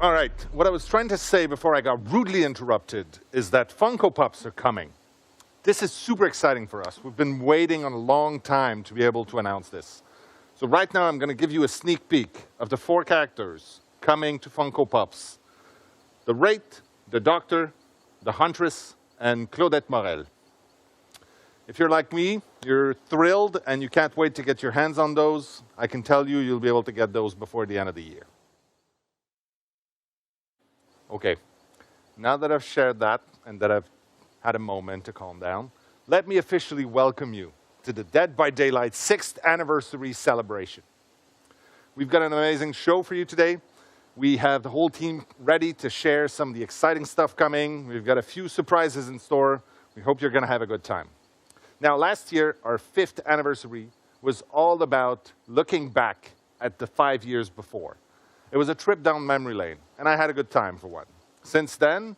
All right, what I was trying to say before I got rudely interrupted is that Funko Pops are coming. This is super exciting for us. We've been waiting on a long time to be able to announce this. So right now I'm going to give you a sneak peek of the 4 characters coming to Funko Pops. The Wraith, the Doctor, the Huntress, and Claudette Morel. If you're like me, you're thrilled and you can't wait to get your hands on those. I can tell you, you'll be able to get those before the end of the year. Okay, now that I've shared that and that I've had a moment to calm down, let me officially welcome you to the Dead by Daylight 6th anniversary celebration. We've got an amazing show for you today. We have the whole team ready to share some of the exciting stuff coming. We've got a few surprises in store. We hope you're going to have a good time. Now, last year, our 5th anniversary was all about looking back at the 5 years before. It was a trip down memory lane, and I had a good time for one. Since then,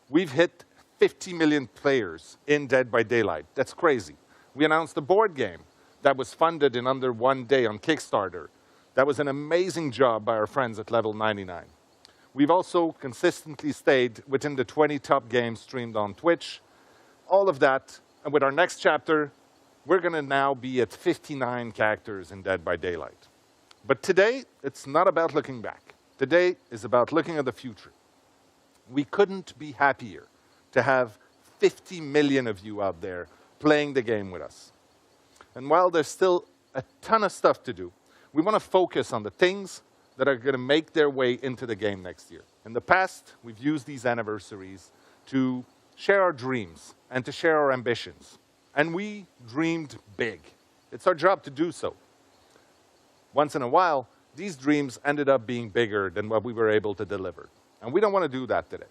we've hit 50 million players in Dead by Daylight. That's crazy. We announced a board game that was funded in under 1 day on Kickstarter. That was an amazing job by our friends at Level 99. We've also consistently stayed within the 20 top games streamed on Twitch. All of that, and with our next chapter, we're going to now be at 59 characters in Dead by Daylight. But today, it's not about looking back. Today is about looking at the future. We couldn't be happier to have 50 million of you out there playing the game with us. And while there's still a ton of stuff to do, we want to focus on the things that are going to make their way into the game next year. In the past, we've used these anniversaries to share our dreams and to share our ambitions. And we dreamed big. It's our job to do so. Once in a while, these dreams ended up being bigger than what we were able to deliver. And we don't want to do that today.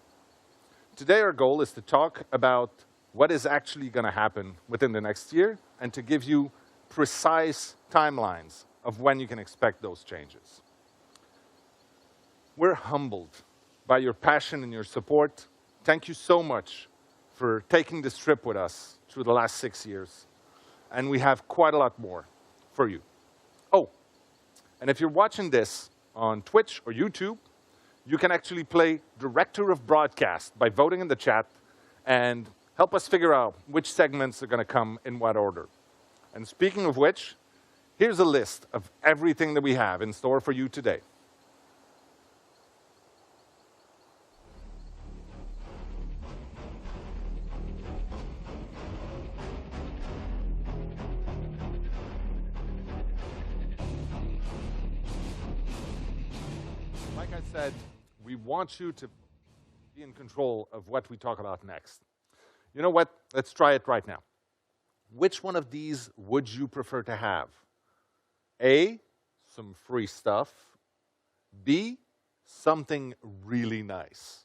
Today, our goal is to talk about what is actually going to happen within the next year and to give you precise timelines of when you can expect those changes. We're humbled by your passion and your support. Thank you so much for taking this trip with us through the last 6 years. And we have quite a lot more for you. Oh, and if you're watching this on Twitch or YouTube, you can actually play Director of Broadcast by voting in the chat and help us figure out which segments are going to come in what order. And speaking of which, here's a list of everything that we have in store for you today. Like I said, we want you to be in control of what we talk about next. You know what? Let's try it right now. Which one of these would you prefer to have? A, some free stuff. B, something really nice.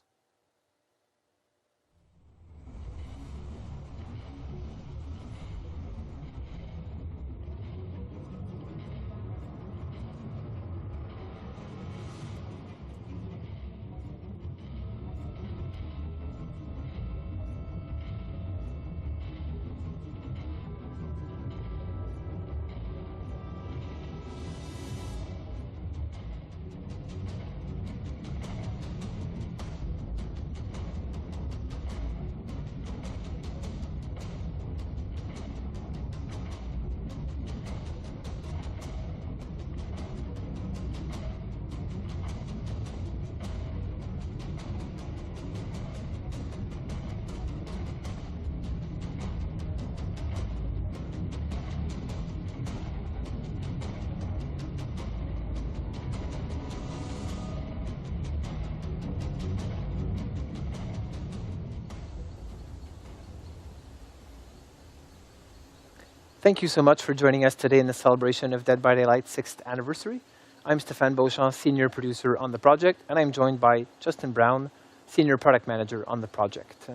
Thank you so much for joining us today in the celebration of Dead by Daylight's 6th anniversary. I'm Stéphane Beauchamp, Senior Producer on the project, and I'm joined by Justin Brown, Senior Product Manager on the project.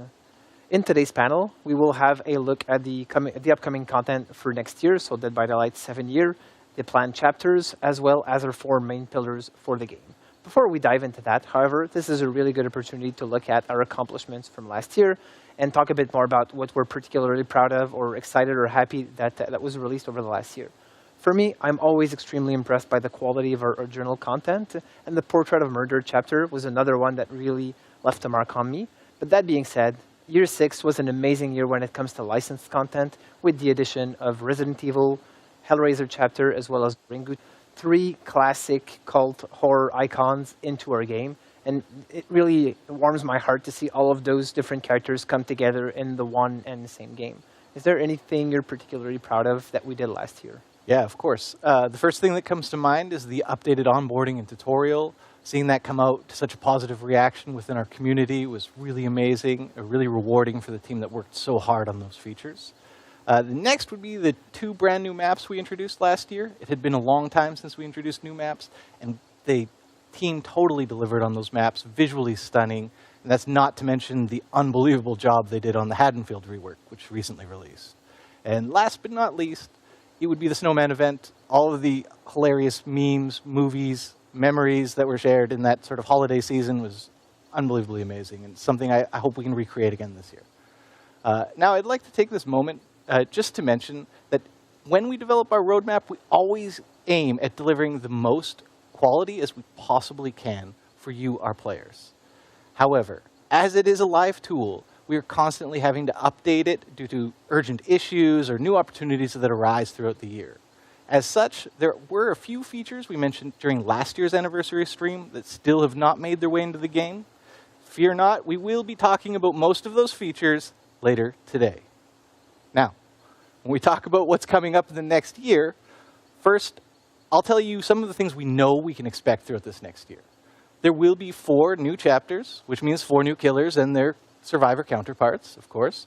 In today's panel, we will have a look at the upcoming content for next year, so Dead by Daylight's 7th year, the planned chapters, as well as our 4 main pillars for the game. Before we dive into that, however, this is a really good opportunity to look at our accomplishments from last year and talk a bit more about what we're particularly proud of or excited or happy that was released over the last year. For me, I'm always extremely impressed by the quality of our original content, and the Portrait of Murder chapter was another one that really left a mark on me. But that being said, Year 6 was an amazing year when it comes to licensed content, with the addition of Resident Evil, Hellraiser chapter, as well as Ringu, 3 classic cult horror icons into our game. And it really warms my heart to see all of those different characters come together in the one and the same game. Is there anything you're particularly proud of that we did last year? Yeah, of course. The first thing that comes to mind is the updated onboarding and tutorial. Seeing that come out to such a positive reaction within our community was really amazing, really rewarding for the team that worked so hard on those features. The next would be the 2 brand new maps we introduced last year. It had been a long time since we introduced new maps, and the team totally delivered on those maps, visually stunning. And that's not to mention the unbelievable job they did on the Haddonfield rework, which recently released. And last but not least, it would be the Snowman event. All of the hilarious memes, movies, memories that were shared in that sort of holiday season was unbelievably amazing, and something I hope we can recreate again this year. Now, I'd like to take this moment just to mention that when we develop our roadmap, we always aim at delivering the most quality as we possibly can for you, our players. However, as it is a live tool, we are constantly having to update it due to urgent issues or new opportunities that arise throughout the year. As such, there were a few features we mentioned during last year's anniversary stream that still have not made their way into the game. Fear not, we will be talking about most of those features later today. Now, when we talk about what's coming up in the next year, first, I'll tell you some of the things we know we can expect throughout this next year. There will be 4 new chapters, which means 4 new killers and their survivor counterparts, of course.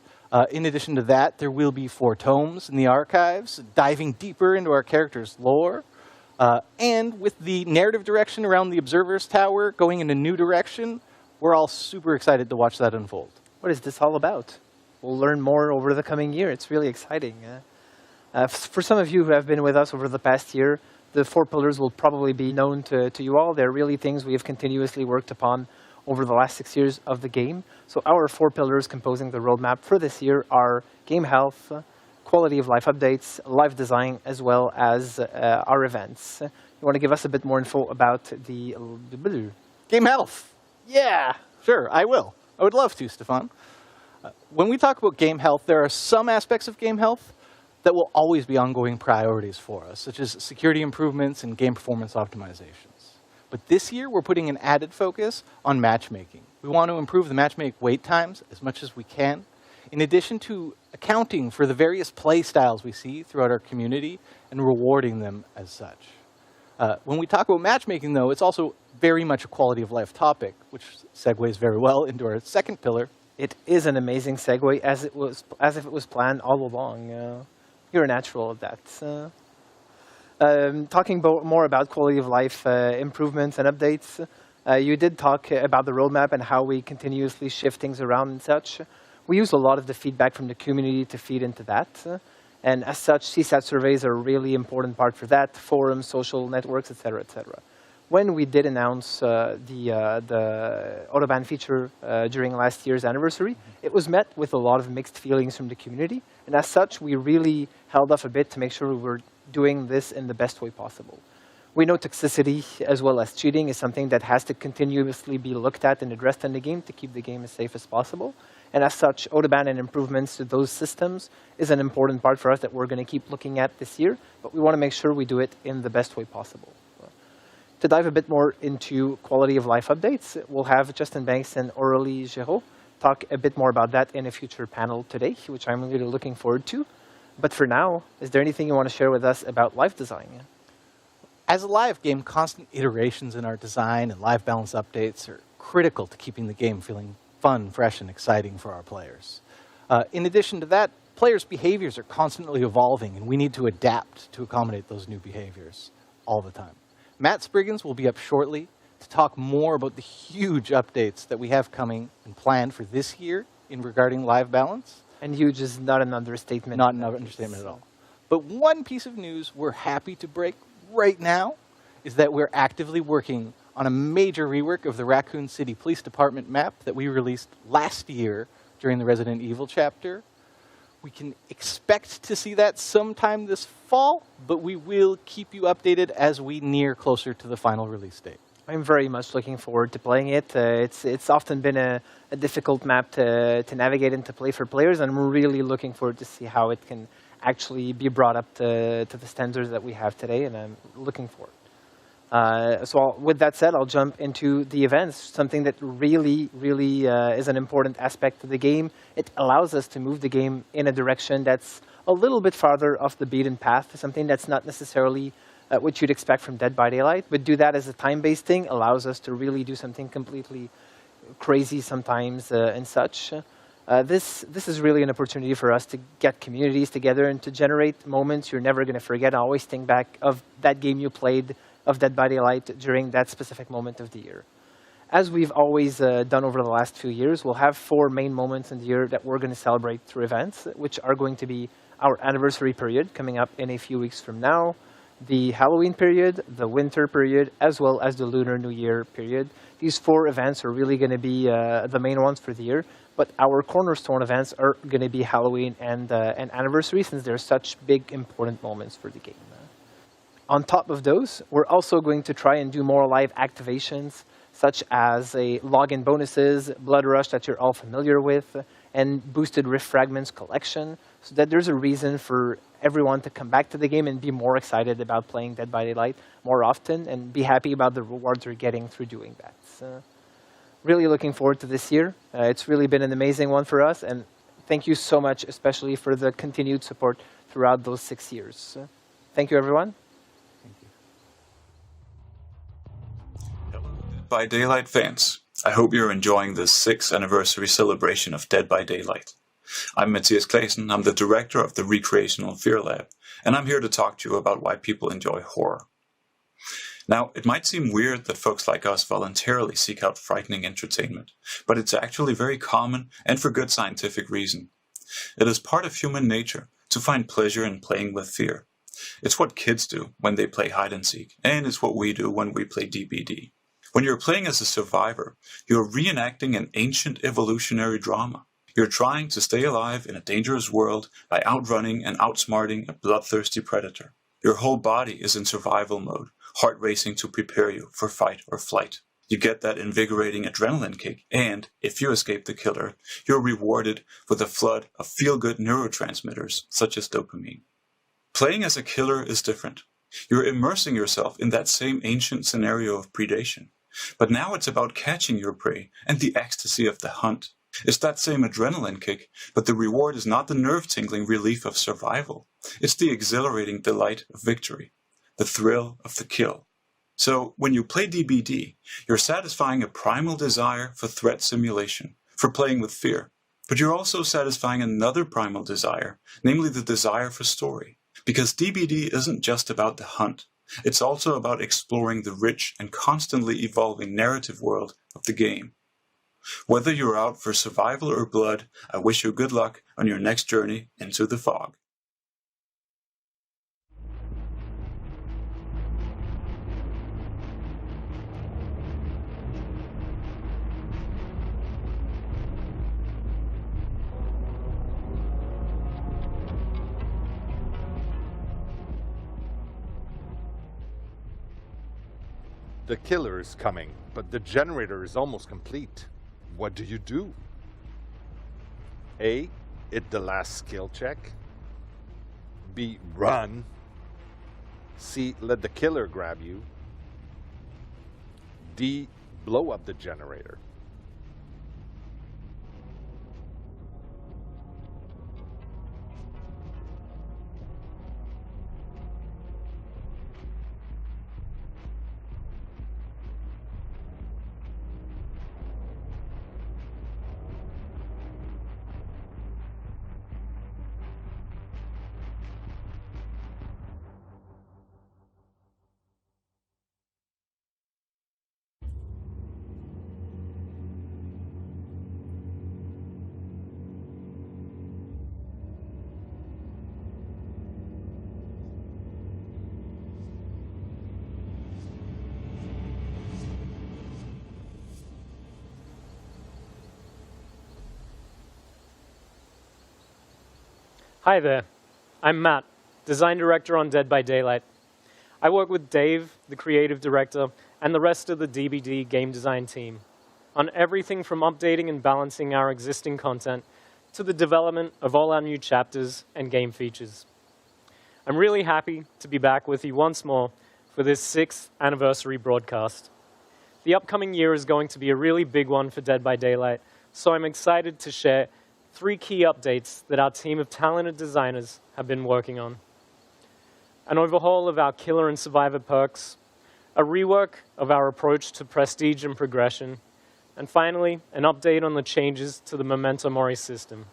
In addition to that, there will be 4 tomes in the archives, diving deeper into our character's lore. And with the narrative direction around the Observer's Tower going in a new direction, we're all super excited to watch that unfold. What is this all about? We'll learn more over the coming year. It's really exciting. For some of you who have been with us over the past year, the 4 pillars will probably be known to you all. They're really things we have continuously worked upon over the last 6 years of the game. So our 4 pillars composing the roadmap for this year are game health, quality of life updates, life design, as well as our events. You want to give us a bit more info about the Game health. Yeah, sure, I will. I would love to, Stefan. When we talk about game health, there are some aspects of game health that will always be ongoing priorities for us, such as security improvements and game performance optimizations. But this year, we're putting an added focus on matchmaking. We want to improve the matchmake wait times as much as we can, in addition to accounting for the various play styles we see throughout our community and rewarding them as such. When we talk about matchmaking, though, it's also very much a quality of life topic, which segues very well into our second pillar. It is an amazing segue, as if it was planned all along. You're a natural at that. Talking more about quality of life improvements and updates, you did talk about the roadmap and how we continuously shift things around and such. We use a lot of the feedback from the community to feed into that. And as such, CSAT surveys are a really important part for that, forums, social networks, et cetera, et cetera. When we did announce the Autobahn feature during last year's anniversary, it was met with a lot of mixed feelings from the community. And as such, we really held off a bit to make sure we were doing this in the best way possible. We know toxicity as well as cheating is something that has to continuously be looked at and addressed in the game to keep the game as safe as possible. And as such, Autobahn and improvements to those systems is an important part for us that we're going to keep looking at this year, but we want to make sure we do it in the best way possible. To dive a bit more into quality of life updates, we'll have Justin Banks and Aurélie Géraud talk a bit more about that in a future panel today, which I'm really looking forward to. But for now, is there anything you want to share with us about life design? As a live game, constant iterations in our design and live balance updates are critical to keeping the game feeling fun, fresh, and exciting for our players. In addition to that, players' behaviors are constantly evolving, and we need to adapt to accommodate those new behaviors all the time. Matt Spriggans will be up shortly to talk more about the huge updates that we have coming and planned for this year in regarding live balance. And huge is not an understatement. Not an understatement at all. But one piece of news we're happy to break right now is that we're actively working on a major rework of the Raccoon City Police Department map that we released last year during the Resident Evil chapter. We can expect to see that sometime this fall, but we will keep you updated as we near closer to the final release date. I'm very much looking forward to playing it. It's often been a difficult map to navigate and to play for players, and I'm really looking forward to see how it can actually be brought up to the standards that we have today, and I'm looking forward. With that said, I'll jump into the events, something that really is an important aspect of the game. It allows us to move the game in a direction that's a little bit farther off the beaten path, something that's not necessarily what you'd expect from Dead by Daylight, but do that as a time-based thing allows us to really do something completely crazy sometimes and such. This is really an opportunity for us to get communities together and to generate moments you're never going to forget. I always think back of that game you played of Dead by Daylight during that specific moment of the year. As we've always done over the last few years, we'll have 4 main moments in the year that we're going to celebrate through events, which are going to be our anniversary period coming up in a few weeks from now, the Halloween period, the winter period, as well as the Lunar New Year period. These 4 events are really going to be the main ones for the year, but our cornerstone events are going to be Halloween and anniversary, since they're such big, important moments for the game. On top of those, we're also going to try and do more live activations, such as a login bonuses, Blood Rush that you're all familiar with, and boosted Rift Fragments collection, so that there's a reason for everyone to come back to the game and be more excited about playing Dead by Daylight more often and be happy about the rewards they're getting through doing that. So, really looking forward to this year. It's really been an amazing one for us, and thank you so much, especially for the continued support throughout those 6 years. Thank you, everyone. By Daylight fans, I hope you're enjoying the 6th anniversary celebration of Dead by Daylight. I'm Matthias Claesen, I'm the director of the Recreational Fear Lab, and I'm here to talk to you about why people enjoy horror. Now, it might seem weird that folks like us voluntarily seek out frightening entertainment, but it's actually very common and for good scientific reason. It is part of human nature to find pleasure in playing with fear. It's what kids do when they play hide and seek, and it's what we do when we play DBD. When you're playing as a survivor, you're reenacting an ancient evolutionary drama. You're trying to stay alive in a dangerous world by outrunning and outsmarting a bloodthirsty predator. Your whole body is in survival mode, heart racing to prepare you for fight or flight. You get that invigorating adrenaline kick, and if you escape the killer, you're rewarded with a flood of feel-good neurotransmitters such as dopamine. Playing as a killer is different. You're immersing yourself in that same ancient scenario of predation. But now it's about catching your prey and the ecstasy of the hunt. It's that same adrenaline kick, but the reward is not the nerve-tingling relief of survival. It's the exhilarating delight of victory, the thrill of the kill. So when you play DBD, you're satisfying a primal desire for threat simulation, for playing with fear. But you're also satisfying another primal desire, namely the desire for story. Because DBD isn't just about the hunt. It's also about exploring the rich and constantly evolving narrative world of the game. Whether you're out for survival or blood, I wish you good luck on your next journey into the fog. The killer is coming, but the generator is almost complete. What do you do? A, hit the last skill check. B, run. C, let the killer grab you. D, blow up the generator. Hi there, I'm Matt, Design Director on Dead by Daylight. I work with Dave, the Creative Director, and the rest of the DBD game design team on everything from updating and balancing our existing content to the development of all our new chapters and game features. I'm really happy to be back with you once more for this 6th anniversary broadcast. The upcoming year is going to be a really big one for Dead by Daylight, so I'm excited to share 3 key updates that our team of talented designers have been working on. An overhaul of our killer and survivor perks, a rework of our approach to prestige and progression, and finally, an update on the changes to the Memento Mori system.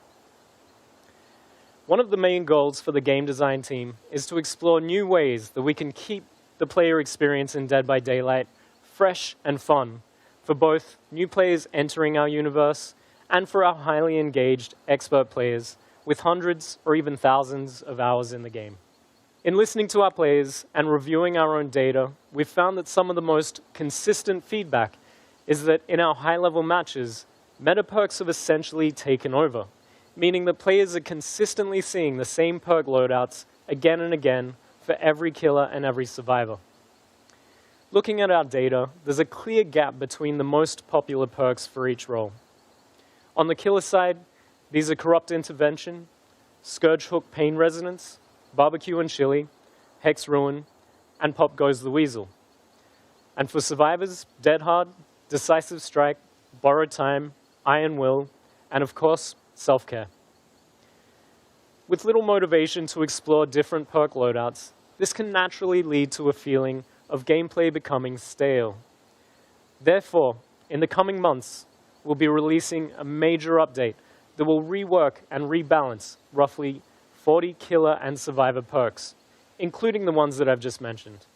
One of the main goals for the game design team is to explore new ways that we can keep the player experience in Dead by Daylight fresh and fun for both new players entering our universe and for our highly engaged expert players with hundreds or even thousands of hours in the game. In listening to our players and reviewing our own data, we've found that some of the most consistent feedback is that in our high-level matches, meta perks have essentially taken over, meaning that players are consistently seeing the same perk loadouts again and again for every killer and every survivor. Looking at our data, there's a clear gap between the most popular perks for each role. On the killer side, these are Corrupt Intervention, Scourge Hook Pain Resonance, Barbecue and Chili, Hex Ruin, and Pop Goes the Weasel. And for survivors, Dead Hard, Decisive Strike, Borrowed Time, Iron Will, and of course, Self-Care. With little motivation to explore different perk loadouts, this can naturally lead to a feeling of gameplay becoming stale. Therefore, in the coming months, we'll be releasing a major update that will rework and rebalance roughly 40 killer and survivor perks, including the ones that I've just mentioned.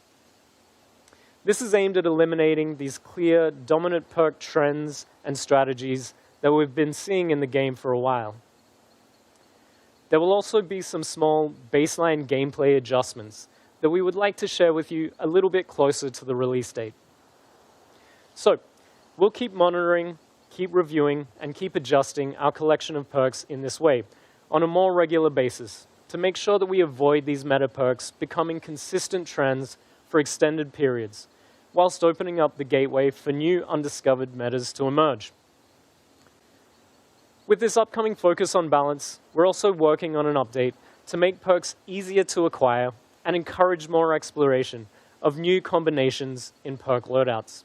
This is aimed at eliminating these clear, dominant perk trends and strategies that we've been seeing in the game for a while. There will also be some small baseline gameplay adjustments that we would like to share with you a little bit closer to the release date. So, we'll keep monitoring, keep reviewing, and keep adjusting our collection of perks in this way on a more regular basis to make sure that we avoid these meta perks becoming consistent trends for extended periods, whilst opening up the gateway for new undiscovered metas to emerge. With this upcoming focus on balance, we're also working on an update to make perks easier to acquire and encourage more exploration of new combinations in perk loadouts.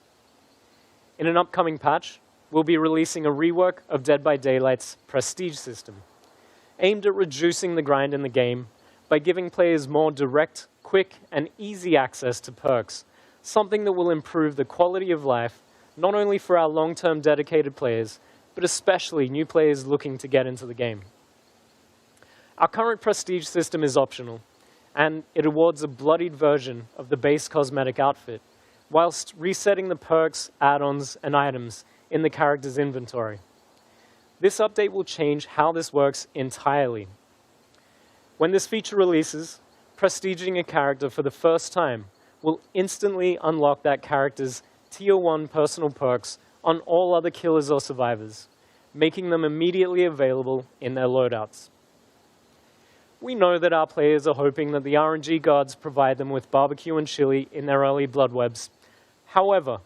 In an upcoming patch, we'll be releasing a rework of Dead by Daylight's prestige system, aimed at reducing the grind in the game by giving players more direct, quick, and easy access to perks, something that will improve the quality of life not only for our long-term dedicated players, but especially new players looking to get into the game. Our current prestige system is optional, and it awards a bloodied version of the base cosmetic outfit, whilst resetting the perks, add-ons, and items in the character's inventory. This update will change how this works entirely. When this feature releases, prestiging a character for the first time will instantly unlock that character's Tier 1 personal perks on all other killers or survivors, making them immediately available in their loadouts. We know that our players are hoping that the RNG gods provide them with barbecue and chili in their early blood webs. However,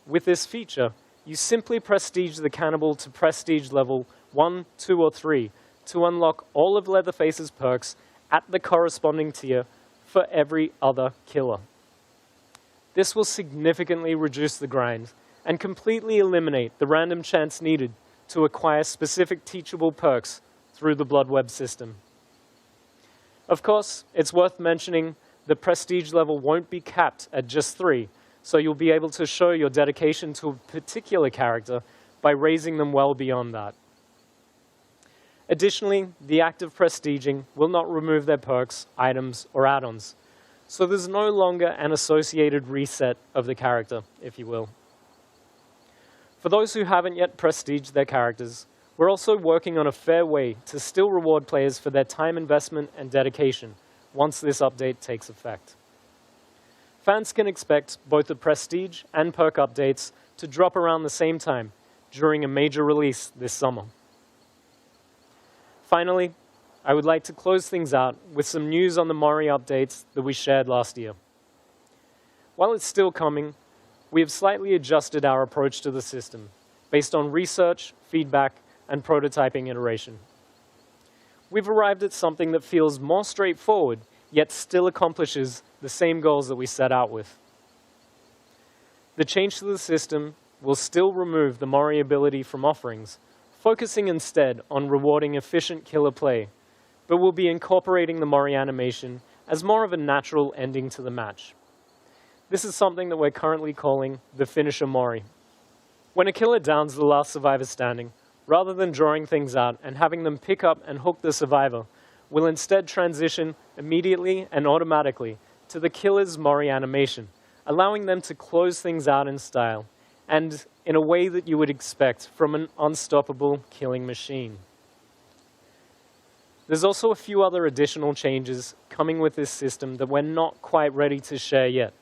with this feature, you simply prestige the cannibal to prestige level 1, 2, or 3 to unlock all of Leatherface's perks at the corresponding tier for every other killer. This will significantly reduce the grind and completely eliminate the random chance needed to acquire specific teachable perks through the blood web system. Of course, it's worth mentioning the prestige level won't be capped at just 3, so you'll be able to show your dedication to a particular character by raising them well beyond that. Additionally, the act of prestiging will not remove their perks, items, or add-ons, so there's no longer an associated reset of the character, if you will. For those who haven't yet prestiged their characters, we're also working on a fair way to still reward players for their time investment and dedication once this update takes effect. Fans can expect both the prestige and perk updates to drop around the same time during a major release this summer. Finally, I would like to close things out with some news on the Mori updates that we shared last year. While it's still coming, we have slightly adjusted our approach to the system based on research, feedback, and prototyping iteration. We've arrived at something that feels more straightforward, yet still accomplishes the same goals that we set out with. The change to the system will still remove the Mori ability from offerings, focusing instead on rewarding efficient killer play, but will be incorporating the Mori animation as more of a natural ending to the match. This is something that we're currently calling the finisher Mori. When a killer downs the last survivor standing, rather than drawing things out and having them pick up and hook the survivor, we'll instead transition immediately and automatically to the killer's Mori animation, allowing them to close things out in style and in a way that you would expect from an unstoppable killing machine. There's also a few other additional changes coming with this system that we're not quite ready to share yet,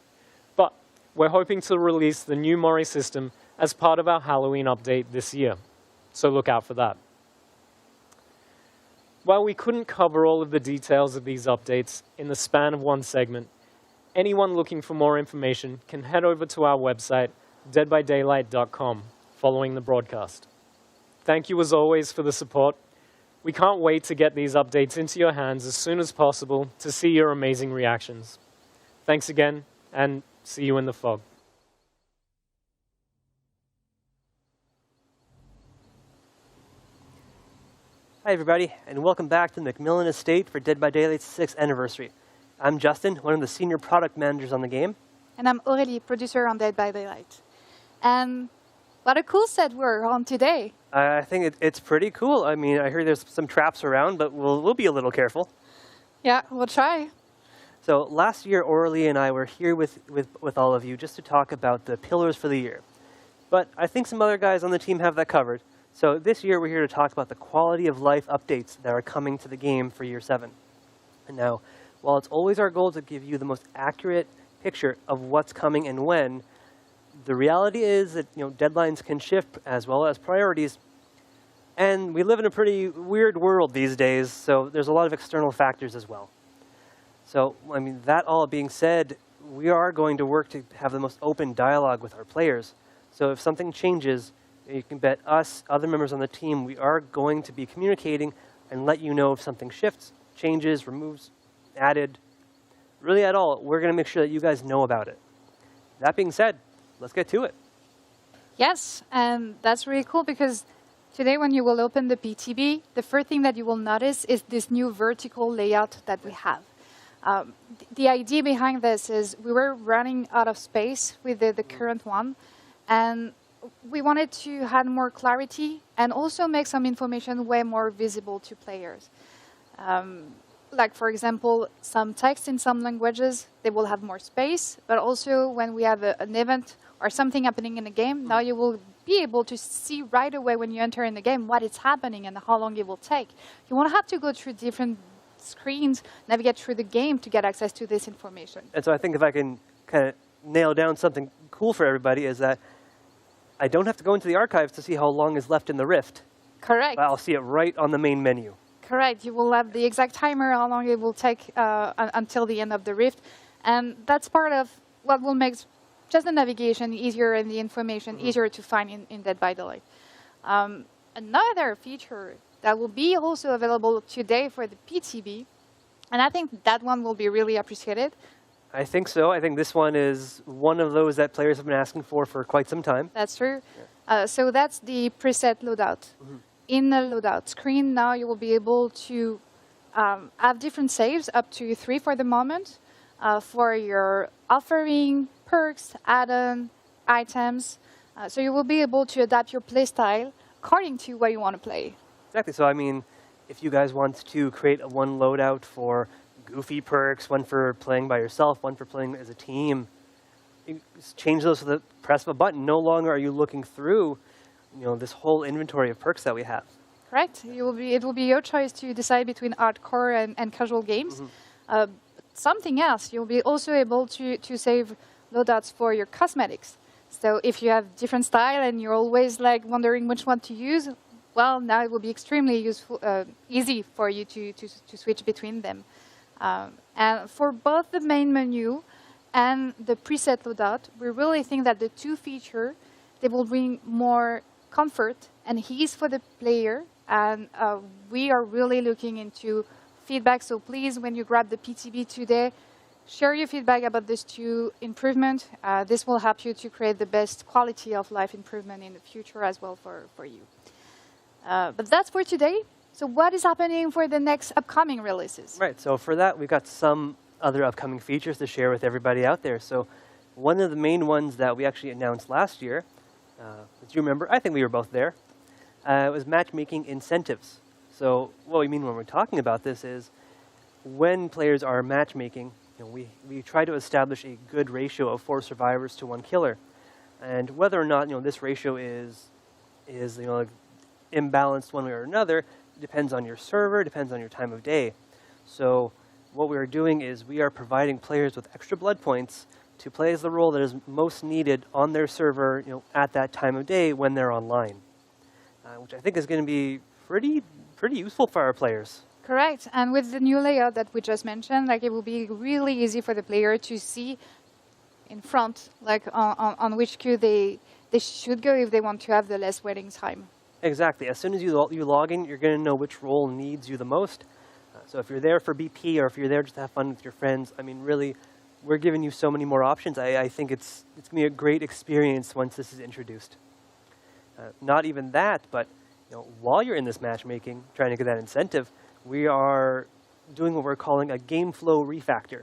but we're hoping to release the new Mori system as part of our Halloween update this year, so look out for that. While we couldn't cover all of the details of these updates in the span of one segment, anyone looking for more information can head over to our website, deadbydaylight.com, following the broadcast. Thank you as always for the support. We can't wait to get these updates into your hands as soon as possible to see your amazing reactions. Thanks again, and see you in the fog. Hi everybody, and welcome back to the McMillan Estate for Dead by Daylight's 6th anniversary. I'm Justin, one of the senior product managers on the game. And I'm Aurélie, producer on Dead by Daylight. And what a cool set we're on today. I think it's pretty cool. I mean, I heard there's some traps around, but we'll be a little careful. Yeah, we'll try. So last year, Aurélie and I were here with all of you just to talk about the pillars for the year. But I think some other guys on the team have that covered. So this year, we're here to talk about the quality of life updates that are coming to the game for year 7. And now, while it's always our goal to give you the most accurate picture of what's coming and when, the reality is that deadlines can shift as well as priorities. And we live in a pretty weird world these days, so there's a lot of external factors as well. So, I mean, that all being said, we are going to work to have the most open dialogue with our players. So if something changes, you can bet us, other members on the team, we are going to be communicating and let you know if something shifts, changes, removes, added, really at all. We're going to make sure that you guys know about it. That being said, let's get to it. Yes, and that's really cool because today when you will open the PTB, the first thing that you will notice is this new vertical layout that we have. The idea behind this is we were running out of space with the current one, and we wanted to add more clarity and also make some information way more visible to players. Like, for example, some text in some languages, they will have more space, but also when we have an event or something happening in the game, now you will be able to see right away when you enter in the game what is happening and how long it will take. You won't have to go through different screens, navigate through the game to get access to this information. And so I think if I can kind of nail down something cool for everybody is that I don't have to go into the archives to see how long is left in the Rift. Correct. I'll see it right on the main menu. Correct. You will have the exact timer, how long it will take until the end of the Rift. And that's part of what will make just the navigation easier and the information easier to find in Dead by Daylight. Another feature that will be also available today for the PTB, and I think that one will be really appreciated. I think so. I think this one is one of those that players have been asking for quite some time. That's true. Yeah. So that's the preset loadout. In the loadout screen now, you will be able to have different saves, up to 3 for the moment, for your offering, perks, add-on, items. So you will be able to adapt your playstyle according to what you want to play. Exactly. So, I mean, if you guys want to create one loadout for goofy perks, one for playing by yourself, one for playing as a team, you just change those with the press of a button. No longer are you looking through this whole inventory of perks that we have. Correct. It will be your choice to decide between hardcore and casual games. Something else, you'll be also able to save loadouts for your cosmetics. So if you have different style and you're always like wondering which one to use, well, now it will be extremely useful, easy for you to switch between them. And for both the main menu and the preset loadout, we really think that the two features, they will bring more comfort and ease for the player. And we are really looking into feedback. So please, when you grab the PTB today, share your feedback about these two improvements. This will help you to create the best quality of life improvement in the future as well for you. But that's for today. So what is happening for the next upcoming releases? Right, so for that, we've got some other upcoming features to share with everybody out there. So one of the main ones that we actually announced last year, as you remember, I think we were both there, was matchmaking incentives. So what we mean when we're talking about this is when players are matchmaking, we try to establish a good ratio of 4 survivors to 1 killer. And whether or not this ratio is imbalanced one way or another depends on your server, depends on your time of day. So what we are doing is we are providing players with extra blood points to play as the role that is most needed on their server at that time of day when they're online, which I think is going to be pretty useful for our players. Correct. And with the new layout that we just mentioned, like it will be really easy for the player to see in front, like on which queue they should go if they want to have the less waiting time. Exactly. As soon as you log in, you're going to know which role needs you the most. So if you're there for BP or if you're there just to have fun with your friends, I mean, really, we're giving you so many more options. I think it's going to be a great experience once this is introduced. Not even that, but while you're in this matchmaking, trying to get that incentive, we are doing what we're calling a game flow refactor.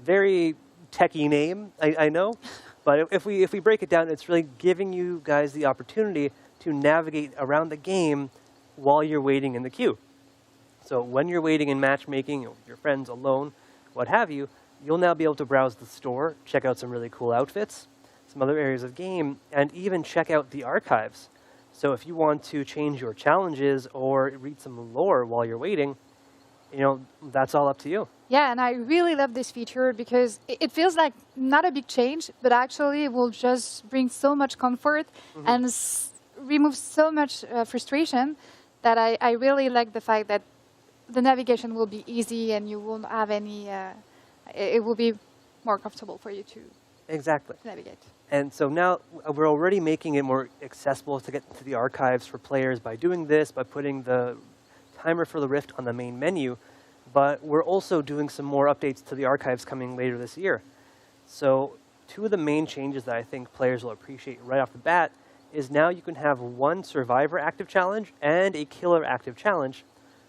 Very techie name, I know, but if we break it down, it's really giving you guys the opportunity to navigate around the game while you're waiting in the queue. So when you're waiting in matchmaking, your friends alone, what have you, you'll now be able to browse the store, check out some really cool outfits, some other areas of game, and even check out the archives. So if you want to change your challenges or read some lore while you're waiting, that's all up to you. Yeah, and I really love this feature because it feels like not a big change, but actually it will just bring so much comfort and remove so much frustration that I really like the fact that the navigation will be easy and you won't have any, it will be more comfortable for you to navigate. And so now we're already making it more accessible to get to the archives for players by doing this, by putting the timer for the Rift on the main menu. But we're also doing some more updates to the archives coming later this year. So 2 of the main changes that I think players will appreciate right off the bat is now you can have 1 survivor active challenge and a killer active challenge.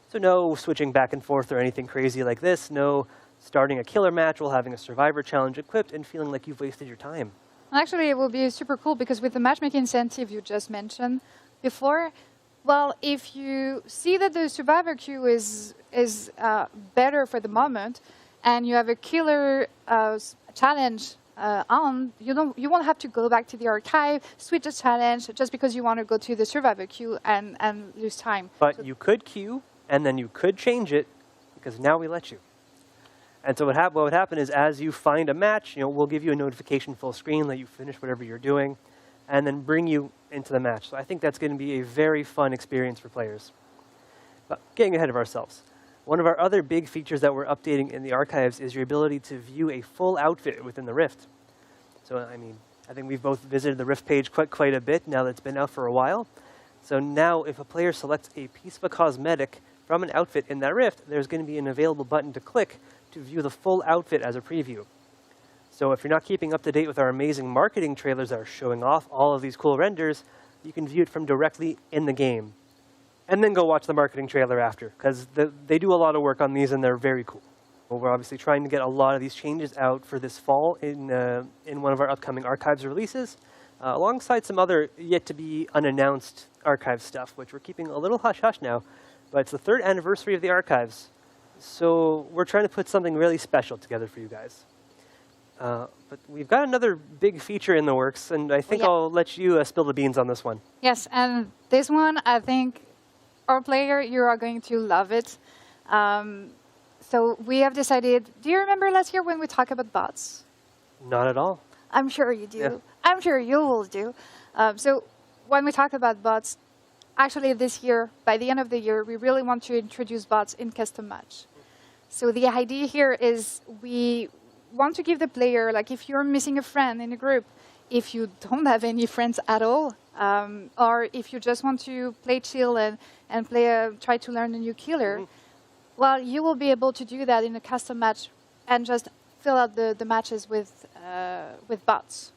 So no switching back and forth or anything crazy like this. No starting a killer match while having a survivor challenge equipped and feeling like you've wasted your time. Actually, it will be super cool because with the matchmaking incentive you just mentioned before, well, if you see that the survivor queue is better for the moment, and you have a killer challenge on, you won't have to go back to the archive, switch the challenge just because you want to go to the survivor queue and lose time. But you could queue, and then you could change it because now we let you. And so what would happen is as you find a match, we'll give you a notification full screen that you finished whatever you're doing, and then bring you into the match. So I think that's going to be a very fun experience for players. But getting ahead of ourselves, one of our other big features that we're updating in the archives is your ability to view a full outfit within the Rift. So, I think we've both visited the Rift page quite a bit now that it's been out for a while. So now if a player selects a piece of a cosmetic from an outfit in that Rift, there's going to be an available button to click to view the full outfit as a preview. So if you're not keeping up to date with our amazing marketing trailers that are showing off all of these cool renders, you can view it from directly in the game. And then go watch the marketing trailer after, because they do a lot of work on these and they're very cool. Well, we're obviously trying to get a lot of these changes out for this fall in one of our upcoming archives releases, alongside some other yet-to-be unannounced archive stuff, which we're keeping a little hush-hush now. But it's the 3rd anniversary of the archives. So we're trying to put something really special together for you guys. But we've got another big feature in the works, and I think I'll let you spill the beans on this one. Yes, and this one, I think, our player, you are going to love it. So we have decided, do you remember last year when we talked about bots? Not at all. I'm sure you do. Yeah. I'm sure you will do. So when we talk about bots, actually this year, by the end of the year, we really want to introduce bots in custom match. So the idea here is we want to give the player, like if you're missing a friend in a group, if you don't have any friends at all, or if you just want to play chill and try to learn a new killer, well, you will be able to do that in a custom match and just fill out the matches with bots.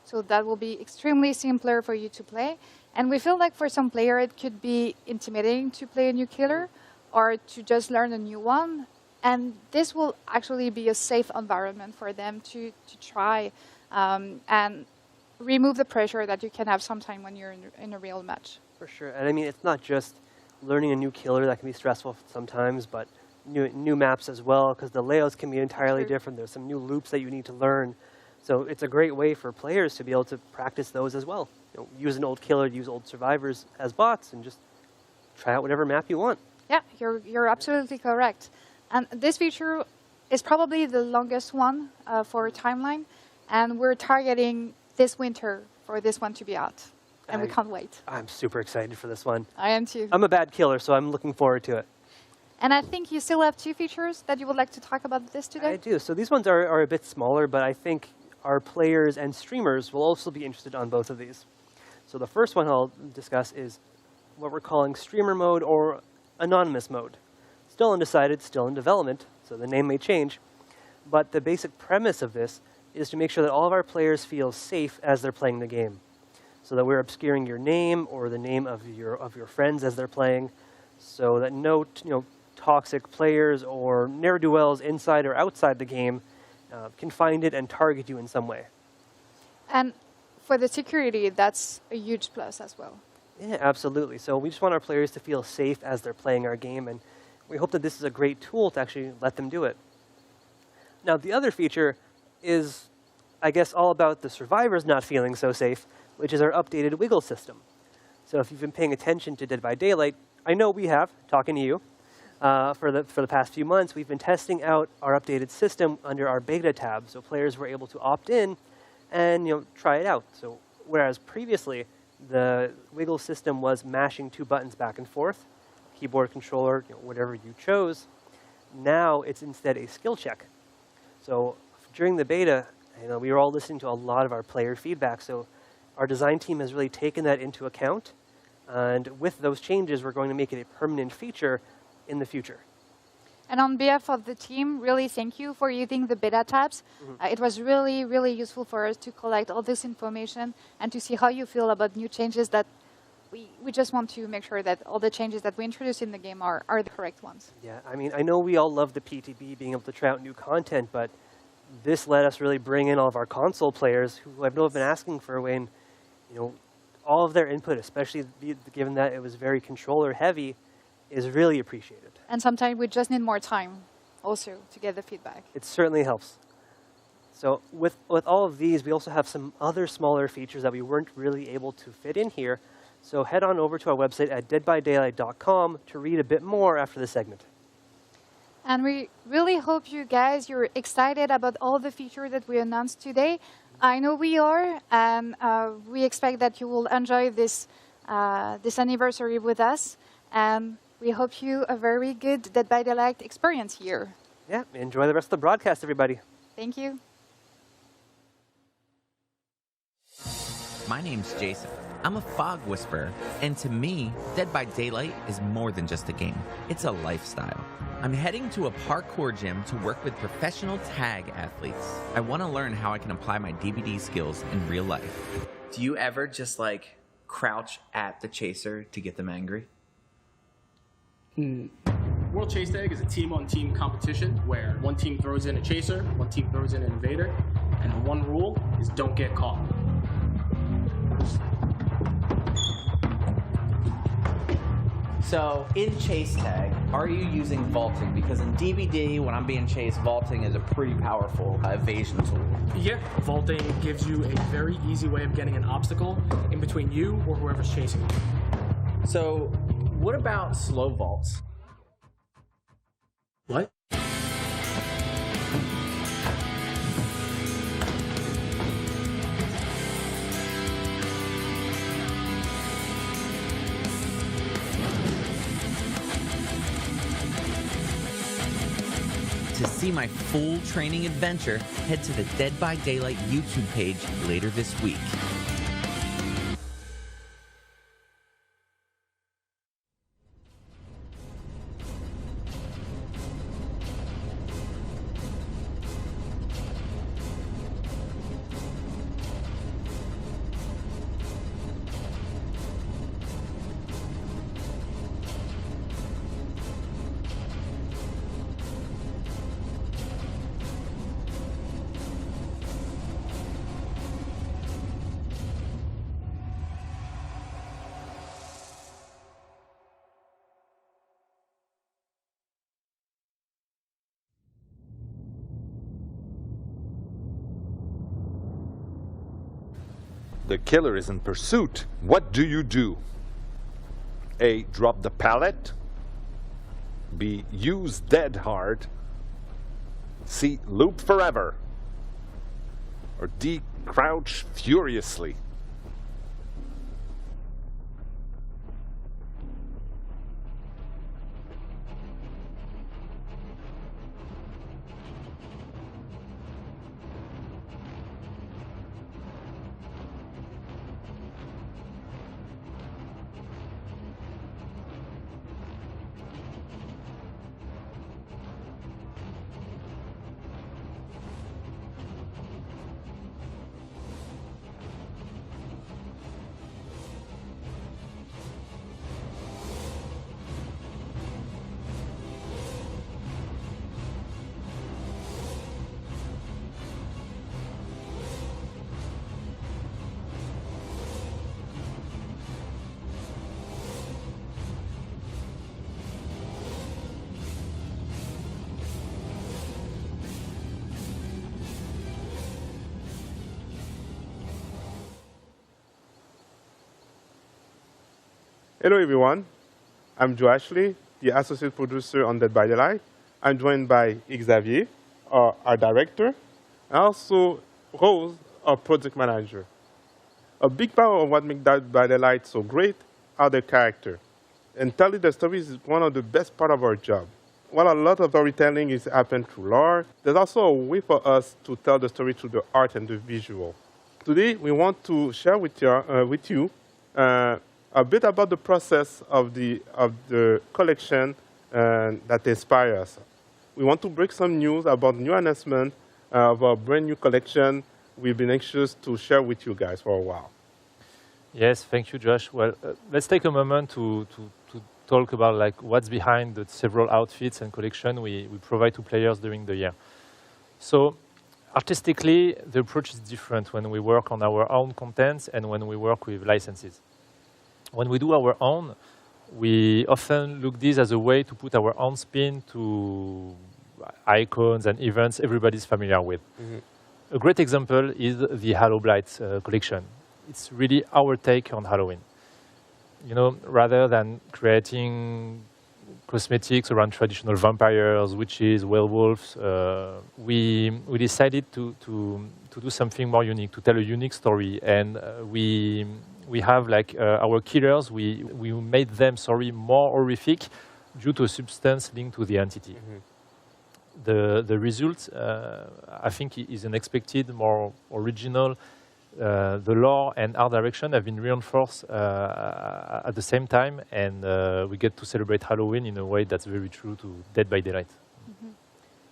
So that will be extremely simpler for you to play. And we feel like for some player it could be intimidating to play a new killer or to just learn a new one. And this will actually be a safe environment for them to try and remove the pressure that you can have sometime when you're in a real match. For sure. And I mean, it's not just learning a new killer that can be stressful sometimes, but new maps as well, because the layouts can be entirely different. There's some new loops that you need to learn. So it's a great way for players to be able to practice those as well. You know, use an old killer, use old survivors as bots, and just try out whatever map you want. Yeah, you're absolutely correct. And this feature is probably the longest one for timeline, and we're targeting this winter for this one to be out. And we can't wait. I'm super excited for this one. I am too. I'm a bad killer, so I'm looking forward to it. And I think you still have 2 features that you would like to talk about this today? I do. So these ones are a bit smaller, but I think our players and streamers will also be interested on both of these. So the first one I'll discuss is what we're calling streamer mode or anonymous mode. Still undecided, still in development, so the name may change. But the basic premise of this is to make sure that all of our players feel safe as they're playing the game. So that we're obscuring your name or the name of your friends as they're playing, so that no toxic players or ne'er-do-wells inside or outside the game can find it and target you in some way. And for the security, that's a huge plus as well. Yeah, absolutely. So we just want our players to feel safe as they're playing our game, and we hope that this is a great tool to actually let them do it. Now, the other feature is, I guess, all about the survivors not feeling so safe, which is our updated wiggle system. So if you've been paying attention to Dead by Daylight, I know we have, talking to you, for the past few months, we've been testing out our updated system under our beta tab, so players were able to opt in and try it out. So whereas previously the wiggle system was mashing 2 buttons back and forth, keyboard controller, whatever you chose, now it's instead a skill check. So during the beta, we were all listening to a lot of our player feedback, so our design team has really taken that into account, and with those changes, we're going to make it a permanent feature in the future. And on behalf of the team, really thank you for using the beta tabs. It was really, really useful for us to collect all this information and to see how you feel about new changes that we just want to make sure that all the changes that we introduce in the game are the correct ones. Yeah, I mean, I know we all love the PTB, being able to try out new content, but this let us really bring in all of our console players who have been asking for a way, and all of their input, especially given that it was very controller heavy, is really appreciated. And sometimes we just need more time also to get the feedback. It certainly helps. So with all of these, we also have some other smaller features that we weren't really able to fit in here. So head on over to our website at deadbydaylight.com to read a bit more after this segment. And we really hope you guys, you're excited about all the features that we announced today. I know we are, and we expect that you will enjoy this anniversary with us. And we hope you a very good Dead by Daylight experience here. Yeah, enjoy the rest of the broadcast, everybody. Thank you. My name's Jason. I'm a fog whisperer, and to me, Dead by Daylight is more than just a game. It's a lifestyle. I'm heading to a parkour gym to work with professional tag athletes. I want to learn how I can apply my DVD skills in real life. Do you ever just crouch at the chaser to get them angry? World Chase Tag is a team-on-team competition where one team throws in a chaser, one team throws in an invader, and the one rule is don't get caught. So, in Chase Tag, are you using vaulting? Because in DVD, when I'm being chased, vaulting is a pretty powerful evasion tool. Yeah, vaulting gives you a very easy way of getting an obstacle in between you or whoever's chasing you. So, what about slow vaults? What? To see my full training adventure, head to the Dead by Daylight YouTube page later this week. The killer is in pursuit. What do you do? A. Drop the pallet. B. Use dead hard. C. Loop forever. Or D. Crouch furiously. Hello everyone, I'm Joe Ashley, the associate producer on Dead by Daylight. I'm joined by Xavier, our director, and also Rose, our project manager. A big part of what makes Dead by Daylight so great are the characters. And telling the stories is one of the best parts of our job. While a lot of storytelling is happened through lore, there's also a way for us to tell the story through the art and the visual. Today, we want to share with you a bit about the process of the collection that inspires us. We want to break some news about new announcement of a brand new collection we've been anxious to share with you guys for a while. Yes, thank you, Josh. Well, let's take a moment to talk about like what's behind the several outfits and collection we provide to players during the year. So, artistically, the approach is different when we work on our own contents and when we work with licenses. When we do our own, we often look this as a way to put our own spin to icons and events everybody's familiar with. A great example is the Halo Blight collection. It's really our take on Halloween. You know, rather than creating cosmetics around traditional vampires, witches, werewolves, we decided to do something more unique, to tell a unique story, and we have like our killers, we made them, more horrific due to a substance linked to the entity. The result, I think, is unexpected, more original. The lore and art direction have been reinforced at the same time, and we get to celebrate Halloween in a way that's very true to Dead by Daylight.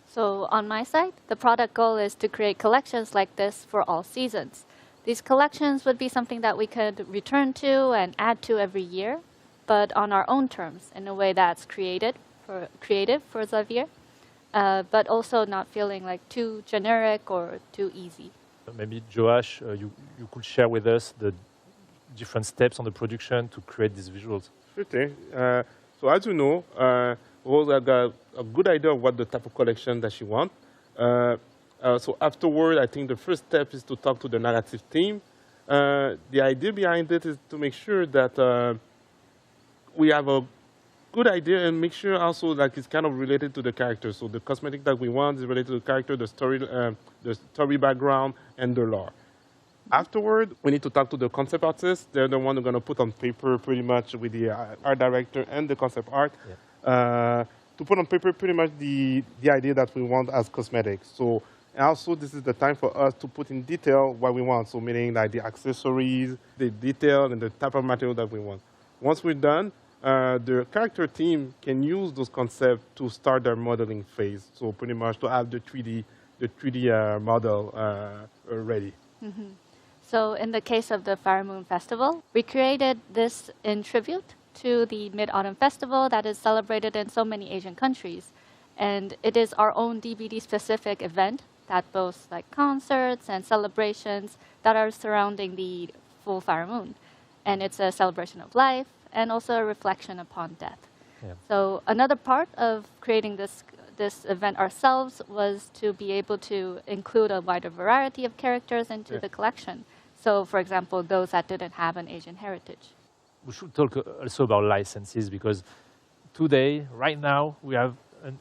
So on my side, the product goal is to create collections like this for all seasons. These collections would be something that we could return to and add to every year, but on our own terms, in a way that's creative for Xavier, but also not feeling like too generic or too easy. Maybe Joash, you could share with us the different steps on the production to create these visuals. Sure thing. So as you know, Rose got a good idea of what the type of collection that she wants. So afterward, I think the first step is to talk to the narrative team. The idea behind it is to make sure that we have a good idea and make sure also that it's kind of related to the character. So the cosmetic that we want is related to the character, the story background, and the lore. Afterward, we need to talk to the concept artists. They're the one who are going to put on paper pretty much with the art director and the concept art. to put on paper pretty much the idea that we want as cosmetics. So, and also this is the time for us to put in detail what we want. So meaning like the accessories, the detail, and the type of material that we want. Once we're done, the character team can use those concepts to start their modeling phase. So pretty much to have the 3D model ready. Mm-hmm. So in the case of the Fire Moon Festival, we created this in tribute to the Mid-Autumn Festival that is celebrated in so many Asian countries. And it is our own DBD-specific event that boasts like concerts and celebrations that are surrounding the full Fire Moon. And it's a celebration of life and also a reflection upon death. Yeah. So another part of creating this event ourselves was to be able to include a wider variety of characters into the collection. So, for example, those that didn't have an Asian heritage. We should talk also about licenses, because today, right now, we have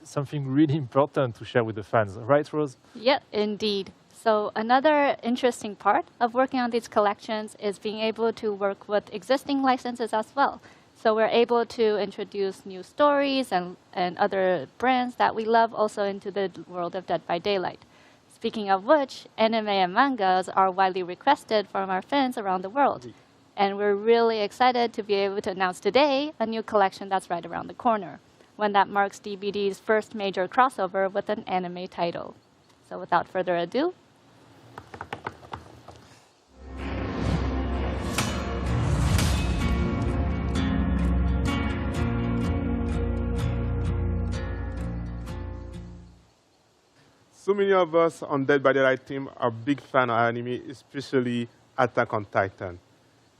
something really important to share with the fans. Right, Rose? Yeah, indeed. So another interesting part of working on these collections is being able to work with existing licenses as well. So we're able to introduce new stories and other brands that we love also into the world of Dead by Daylight. Speaking of which, anime and mangas are widely requested from our fans around the world. And we're really excited to be able to announce today a new collection that's right around the corner, one that marks DBD's first major crossover with an anime title. So without further ado, So many of us on Dead by Daylight team are big fan of anime, especially Attack on Titan.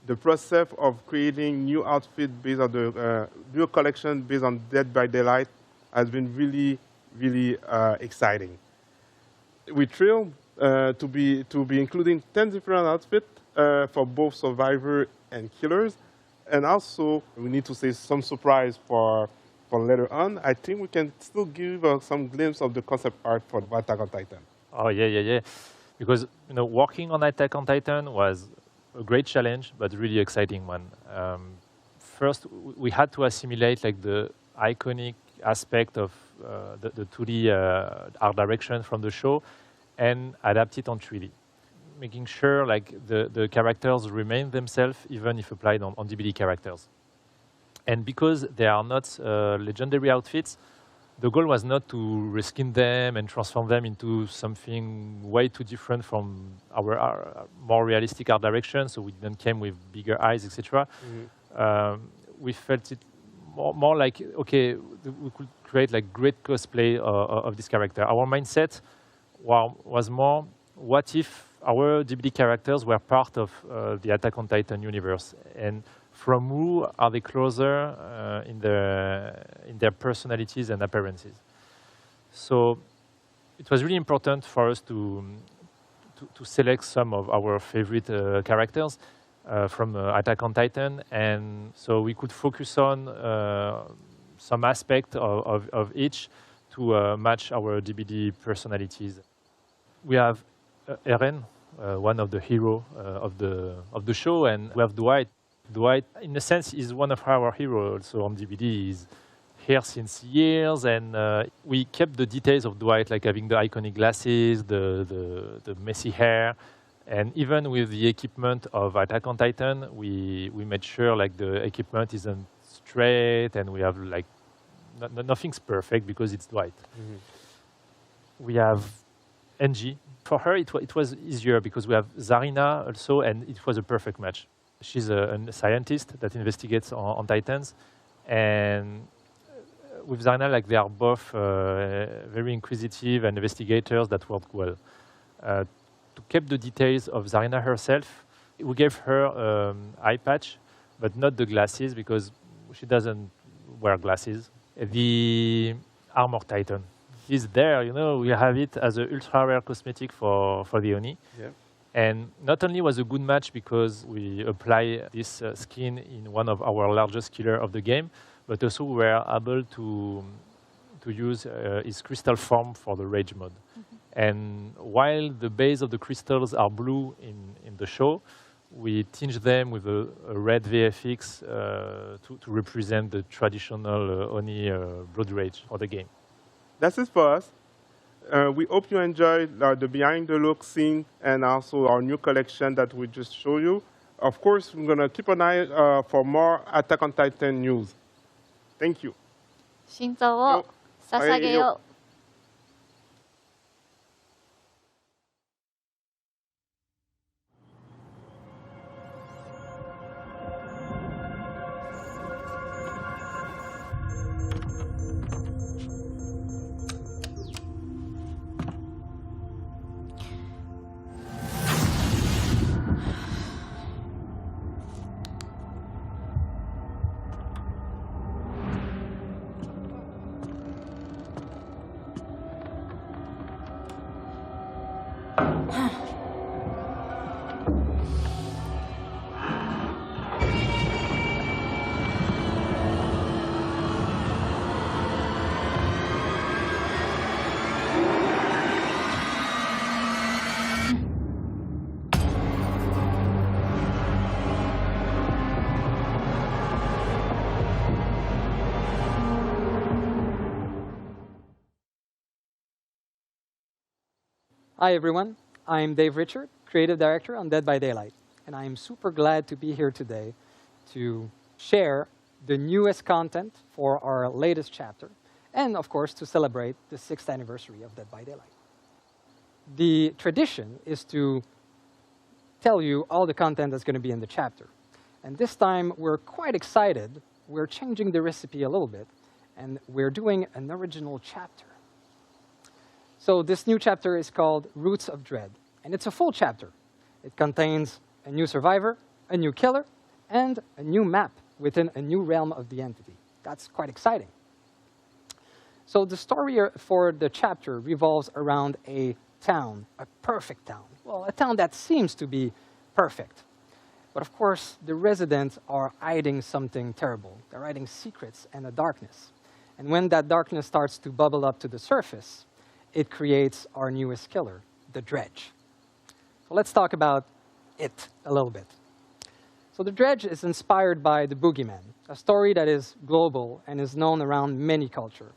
The process of creating new outfit based on the new collection based on Dead by Daylight has been really, really exciting. We're thrilled to be including 10 different outfits for both survivor and killers, and also we need to say some surprise for later on. I think we can still give some glimpse of the concept art for Attack on Titan. Oh, yeah. Because, working on Attack on Titan was a great challenge, but really exciting one. First, we had to assimilate like the iconic aspect of the 2D art direction from the show and adapt it on 3D, making sure like the characters remain themselves even if applied on DBD characters. And because they are not legendary outfits, the goal was not to reskin them and transform them into something way too different from our more realistic art direction. So we then came with bigger eyes, etc. We felt it more like, okay, we could create like great cosplay of this character. Our mindset was more, what if our DBD characters were part of the Attack on Titan universe? And from who are they closer in their personalities and appearances? So it was really important for us to select some of our favorite characters from Attack on Titan, and so we could focus on some aspect of each to match our DBD personalities. We have Eren, one of the heroes of the show, and we have Dwight. Dwight, in a sense, is one of our heroes also on DBD. He's here since years, and we kept the details of Dwight, like having the iconic glasses, the messy hair, and even with the equipment of Attack on Titan, we made sure like the equipment isn't straight, and we have like nothing's perfect because it's Dwight. We have Angie. For her, it was easier because we have Zarina also, and it was a perfect match. She's a scientist that investigates on Titans, and with Zarina, like they are both very inquisitive and investigators that work well. To keep the details of Zarina herself, we gave her eye patch, but not the glasses because she doesn't wear glasses. The Armor Titan is there, we have it as an ultra rare cosmetic for the Oni. Yeah. And not only was a good match because we apply this skin in one of our largest killers of the game, but also we were able to use his crystal form for the rage mode. And while the base of the crystals are blue in the show, we tinge them with a red VFX to represent the traditional Oni blood rage of the game. That's it for us. We hope you enjoyed the behind the look scene and also our new collection that we just showed you. Of course, we're going to keep an eye for more Attack on Titan news. Thank you. 心臓を捧げよう。Hi everyone, I'm Dave Richard, Creative Director on Dead by Daylight, and I am super glad to be here today to share the newest content for our latest chapter, and of course to celebrate the 6th anniversary of Dead by Daylight. The tradition is to tell you all the content that's going to be in the chapter, and this time we're quite excited. We're changing the recipe a little bit, and we're doing an original chapter. So this new chapter is called Roots of Dread, and it's a full chapter. It contains a new survivor, a new killer, and a new map within a new realm of the entity. That's quite exciting. So the story for the chapter revolves around a town, a perfect town. Well, a town that seems to be perfect. But of course, the residents are hiding something terrible. They're hiding secrets and a darkness. And when that darkness starts to bubble up to the surface, it creates our newest killer, the Dredge. So let's talk about it a little bit. So the Dredge is inspired by the Boogeyman, a story that is global and is known around many cultures.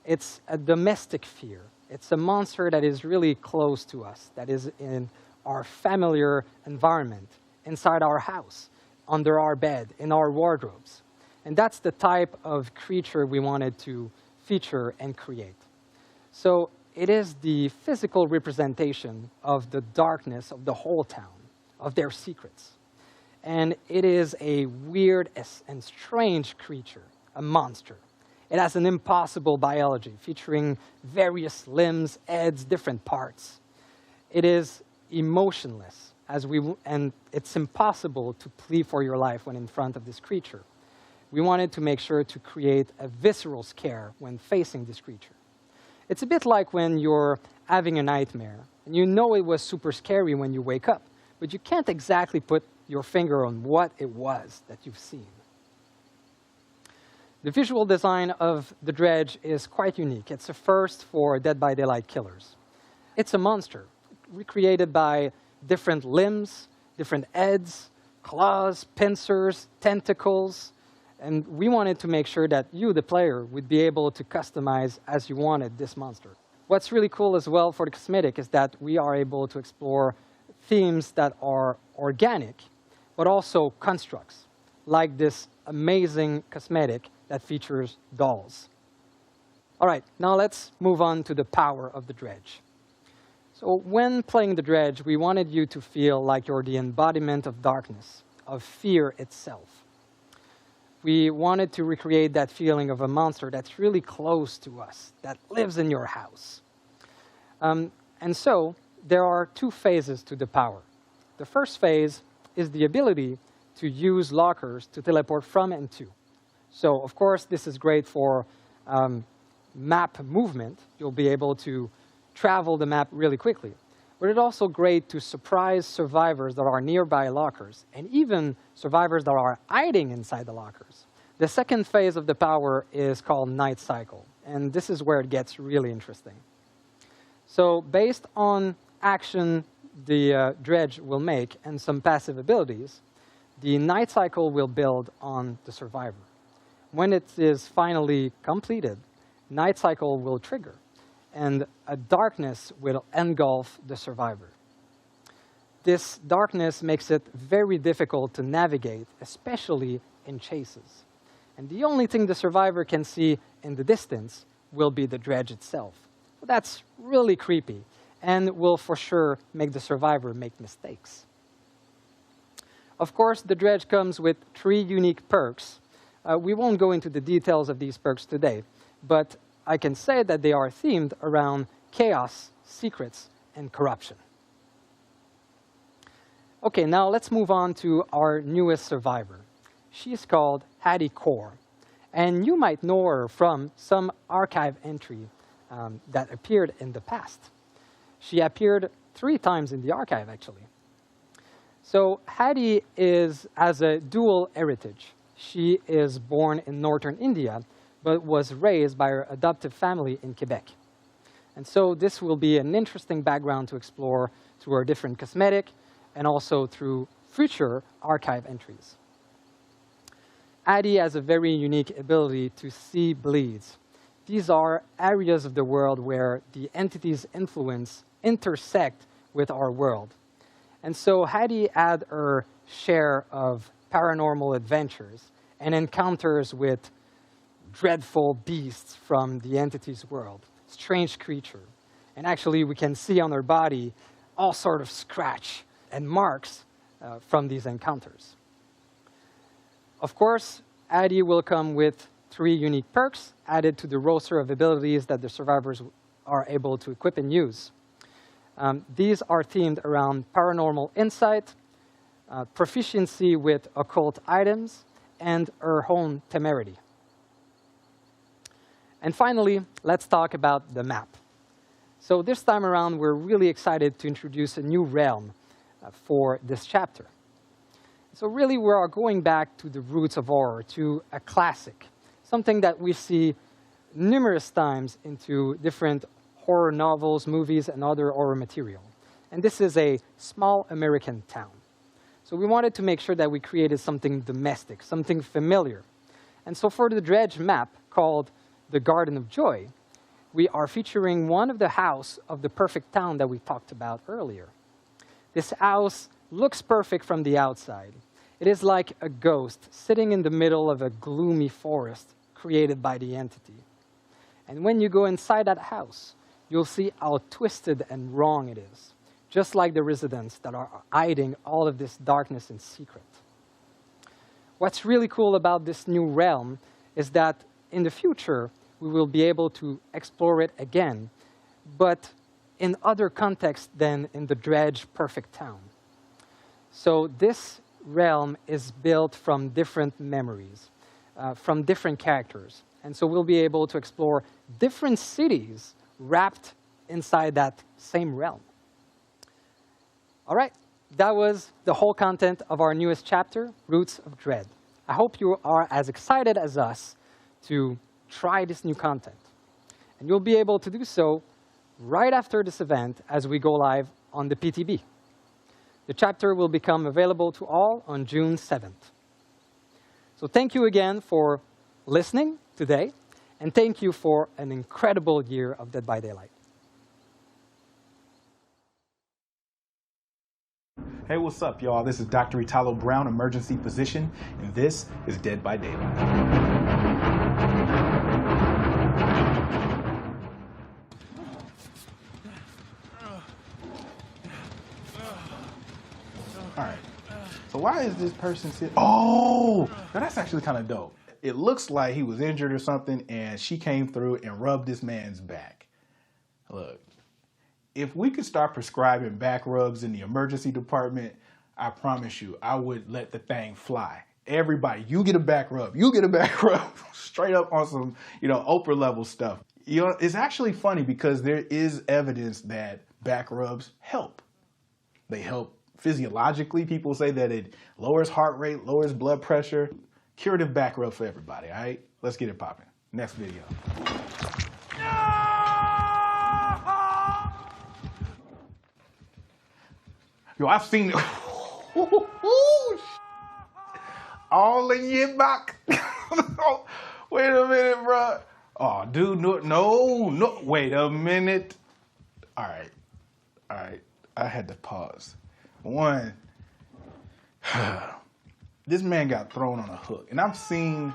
It's a domestic fear. It's a monster that is really close to us, that is in our familiar environment, inside our house, under our bed, in our wardrobes. And that's the type of creature we wanted to feature and create. So it is the physical representation of the darkness of the whole town, of their secrets. And it is a weird and strange creature, a monster. It has an impossible biology featuring various limbs, heads, different parts. It is emotionless, and it's impossible to plead for your life when in front of this creature. We wanted to make sure to create a visceral scare when facing this creature. It's a bit like when you're having a nightmare, and you know it was super scary when you wake up, but you can't exactly put your finger on what it was that you've seen. The visual design of the Dredge is quite unique. It's a first for Dead by Daylight killers. It's a monster, recreated by different limbs, different heads, claws, pincers, tentacles, and we wanted to make sure that you, the player, would be able to customize as you wanted this monster. What's really cool as well for the cosmetic is that we are able to explore themes that are organic, but also constructs, like this amazing cosmetic that features dolls. All right, now let's move on to the power of the Dredge. So when playing the Dredge, we wanted you to feel like you're the embodiment of darkness, of fear itself. We wanted to recreate that feeling of a monster that's really close to us, that lives in your house. And so there are two phases to the power. The first phase is the ability to use lockers to teleport from and to. So, of course, this is great for map movement. You'll be able to travel the map really quickly. But it's also great to surprise survivors that are nearby lockers, and even survivors that are hiding inside the lockers. The second phase of the power is called Night Cycle, and this is where it gets really interesting. So based on action the dredge will make and some passive abilities, the night cycle will build on the survivor. When it is finally completed, night cycle will trigger, and a darkness will engulf the survivor. This darkness makes it very difficult to navigate, especially in chases. And the only thing the survivor can see in the distance will be the dredge itself. So that's really creepy and will for sure make the survivor make mistakes. Of course, the dredge comes with 3 unique perks. We won't go into the details of these perks today, but I can say that they are themed around chaos, secrets, and corruption. Okay, now let's move on to our newest survivor. She's called Hattie Core, and you might know her from some archive entry that appeared in the past. She appeared 3 times in the archive, actually. So Hattie has a dual heritage. She is born in northern India, but was raised by her adoptive family in Quebec. And so this will be an interesting background to explore through her different cosmetic and also through future archive entries. Hattie has a very unique ability to see bleeds. These are areas of the world where the entity's influence intersect with our world. And so Hattie had her share of paranormal adventures and encounters with dreadful beasts from the entity's world, strange creature. And actually, we can see on her body all sort of scratch and marks from these encounters. Of course, Hattie will come with 3 unique perks added to the roster of abilities that the survivors are able to equip and use. These are themed around paranormal insight, proficiency with occult items, and her own temerity. And finally, let's talk about the map. So this time around, we're really excited to introduce a new realm for this chapter. So really, we are going back to the roots of horror, to a classic, something that we see numerous times into different horror novels, movies, and other horror material. And this is a small American town. So we wanted to make sure that we created something domestic, something familiar. And so for the dredge map called the Garden of Joy, we are featuring one of the house of the perfect town that we talked about earlier. This house looks perfect from the outside. It is like a ghost sitting in the middle of a gloomy forest created by the entity. And when you go inside that house, you'll see how twisted and wrong it is, just like the residents that are hiding all of this darkness in secret. What's really cool about this new realm is that in the future, we will be able to explore it again, but in other contexts than in the dredge perfect town. So this realm is built from different memories, from different characters. And so we'll be able to explore different cities wrapped inside that same realm. All right, that was the whole content of our newest chapter, Roots of Dread. I hope you are as excited as us to try this new content. And you'll be able to do so right after this event as we go live on the PTB. The chapter will become available to all on June 7th. So thank you again for listening today, and thank you for an incredible year of Dead by Daylight. Hey, what's up, y'all? This is Dr. Italo Brown, emergency physician, and this is Dead by Daylight. All right, so why is this person sitting? Oh, now that's actually kind of dope. It looks like he was injured or something, and she came through and rubbed this man's back. Look, if we could start prescribing back rubs in the emergency department, I promise you, I would let the thing fly. Everybody, you get a back rub. You get a back rub. Straight up on some, Oprah level stuff. It's actually funny because there is evidence that back rubs help. They help physiologically. People say that it lowers heart rate, lowers blood pressure. Curative back rub for everybody, all right? Let's get it popping. Next video. Yo, I've seen it. All in your back. Wait a minute, bro. Oh, dude, no. Wait a minute. All right. I had to pause. One. This man got thrown on a hook, and I've seen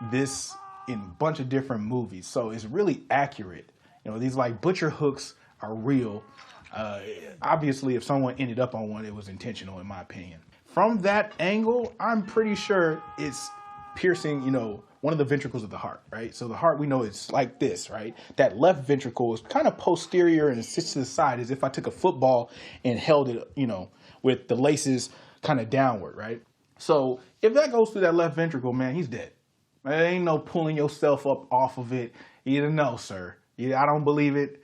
this in a bunch of different movies, so it's really accurate. You know, these like butcher hooks are real. Obviously, if someone ended up on one, it was intentional, in my opinion. From that angle, I'm pretty sure it's piercing, you know, one of the ventricles of the heart, right? So the heart, we know, is like this, right? That left ventricle is kind of posterior and sits to the side as if I took a football and held it, you know, with the laces kind of downward, right? So if that goes through that left ventricle, man, he's dead. There ain't no pulling yourself up off of it. Either no, sir. Either I don't believe it.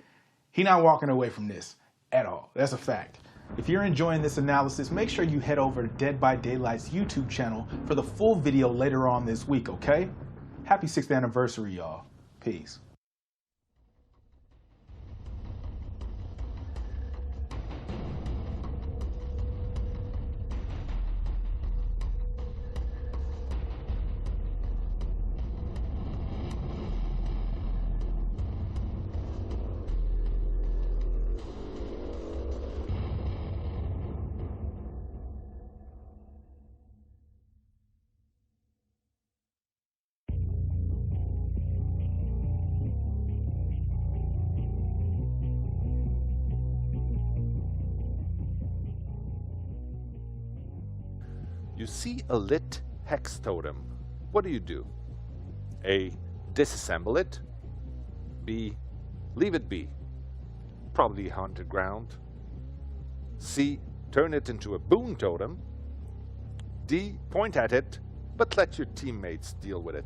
He not walking away from this at all. That's a fact. If you're enjoying this analysis, make sure you head over to Dead by Daylight's YouTube channel for the full video later on this week, okay? Happy 6th anniversary, y'all. Peace. You see a lit hex totem. What do? A. Disassemble it. B. Leave it be. Probably haunted ground. C. Turn it into a boon totem. D. Point at it, but let your teammates deal with it.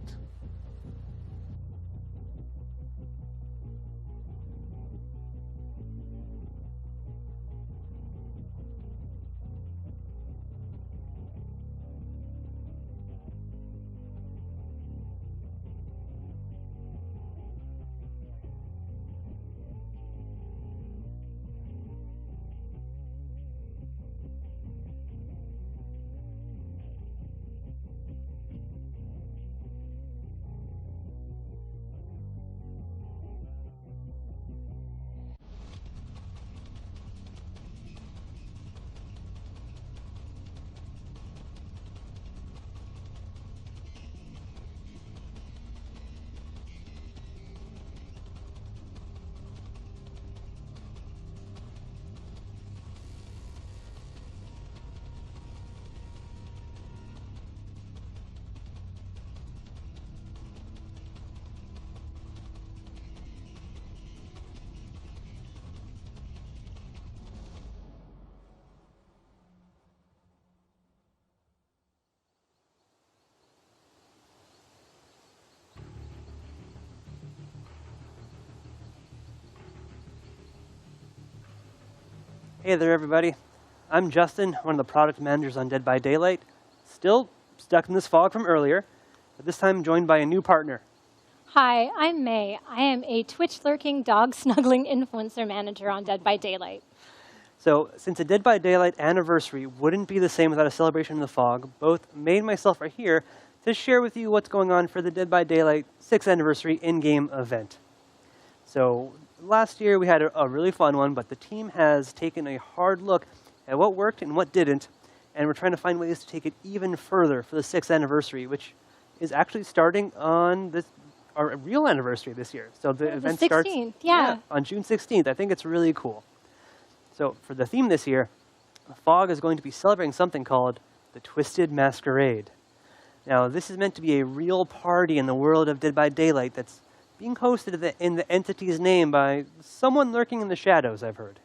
Hey there, everybody. I'm Justin, one of the product managers on Dead by Daylight. Still stuck in this fog from earlier, but this time joined by a new partner. Hi, I'm May. I am a Twitch-lurking, dog-snuggling influencer manager on Dead by Daylight. So, since a Dead by Daylight anniversary wouldn't be the same without a celebration in the fog, both May and myself are here to share with you what's going on for the Dead by Daylight 6th anniversary in-game event. So, last year we had a really fun one, but the team has taken a hard look at what worked and what didn't, and we're trying to find ways to take it even further for the 6th anniversary, which is actually starting on our real anniversary this year. So the event 16th, starts yeah, on June 16th. I think it's really cool. So for the theme this year, the Fog is going to be celebrating something called the Twisted Masquerade. Now, this is meant to be a real party in the world of Dead by Daylight that's being hosted in the entity's name by someone lurking in the shadows, I've heard.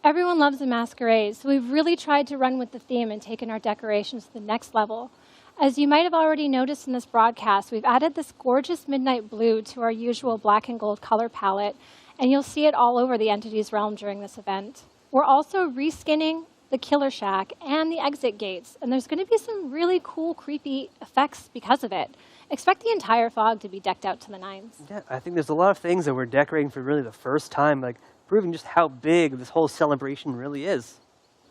Everyone loves a masquerade, so we've really tried to run with the theme and taken our decorations to the next level. As you might have already noticed in this broadcast, we've added this gorgeous midnight blue to our usual black and gold color palette, and you'll see it all over the entity's realm during this event. We're also reskinning the Killer Shack and the exit gates, and there's going to be some really cool, creepy effects because of it. Expect the entire fog to be decked out to the nines. Yeah, I think there's a lot of things that we're decorating for really the first time, like proving just how big this whole celebration really is.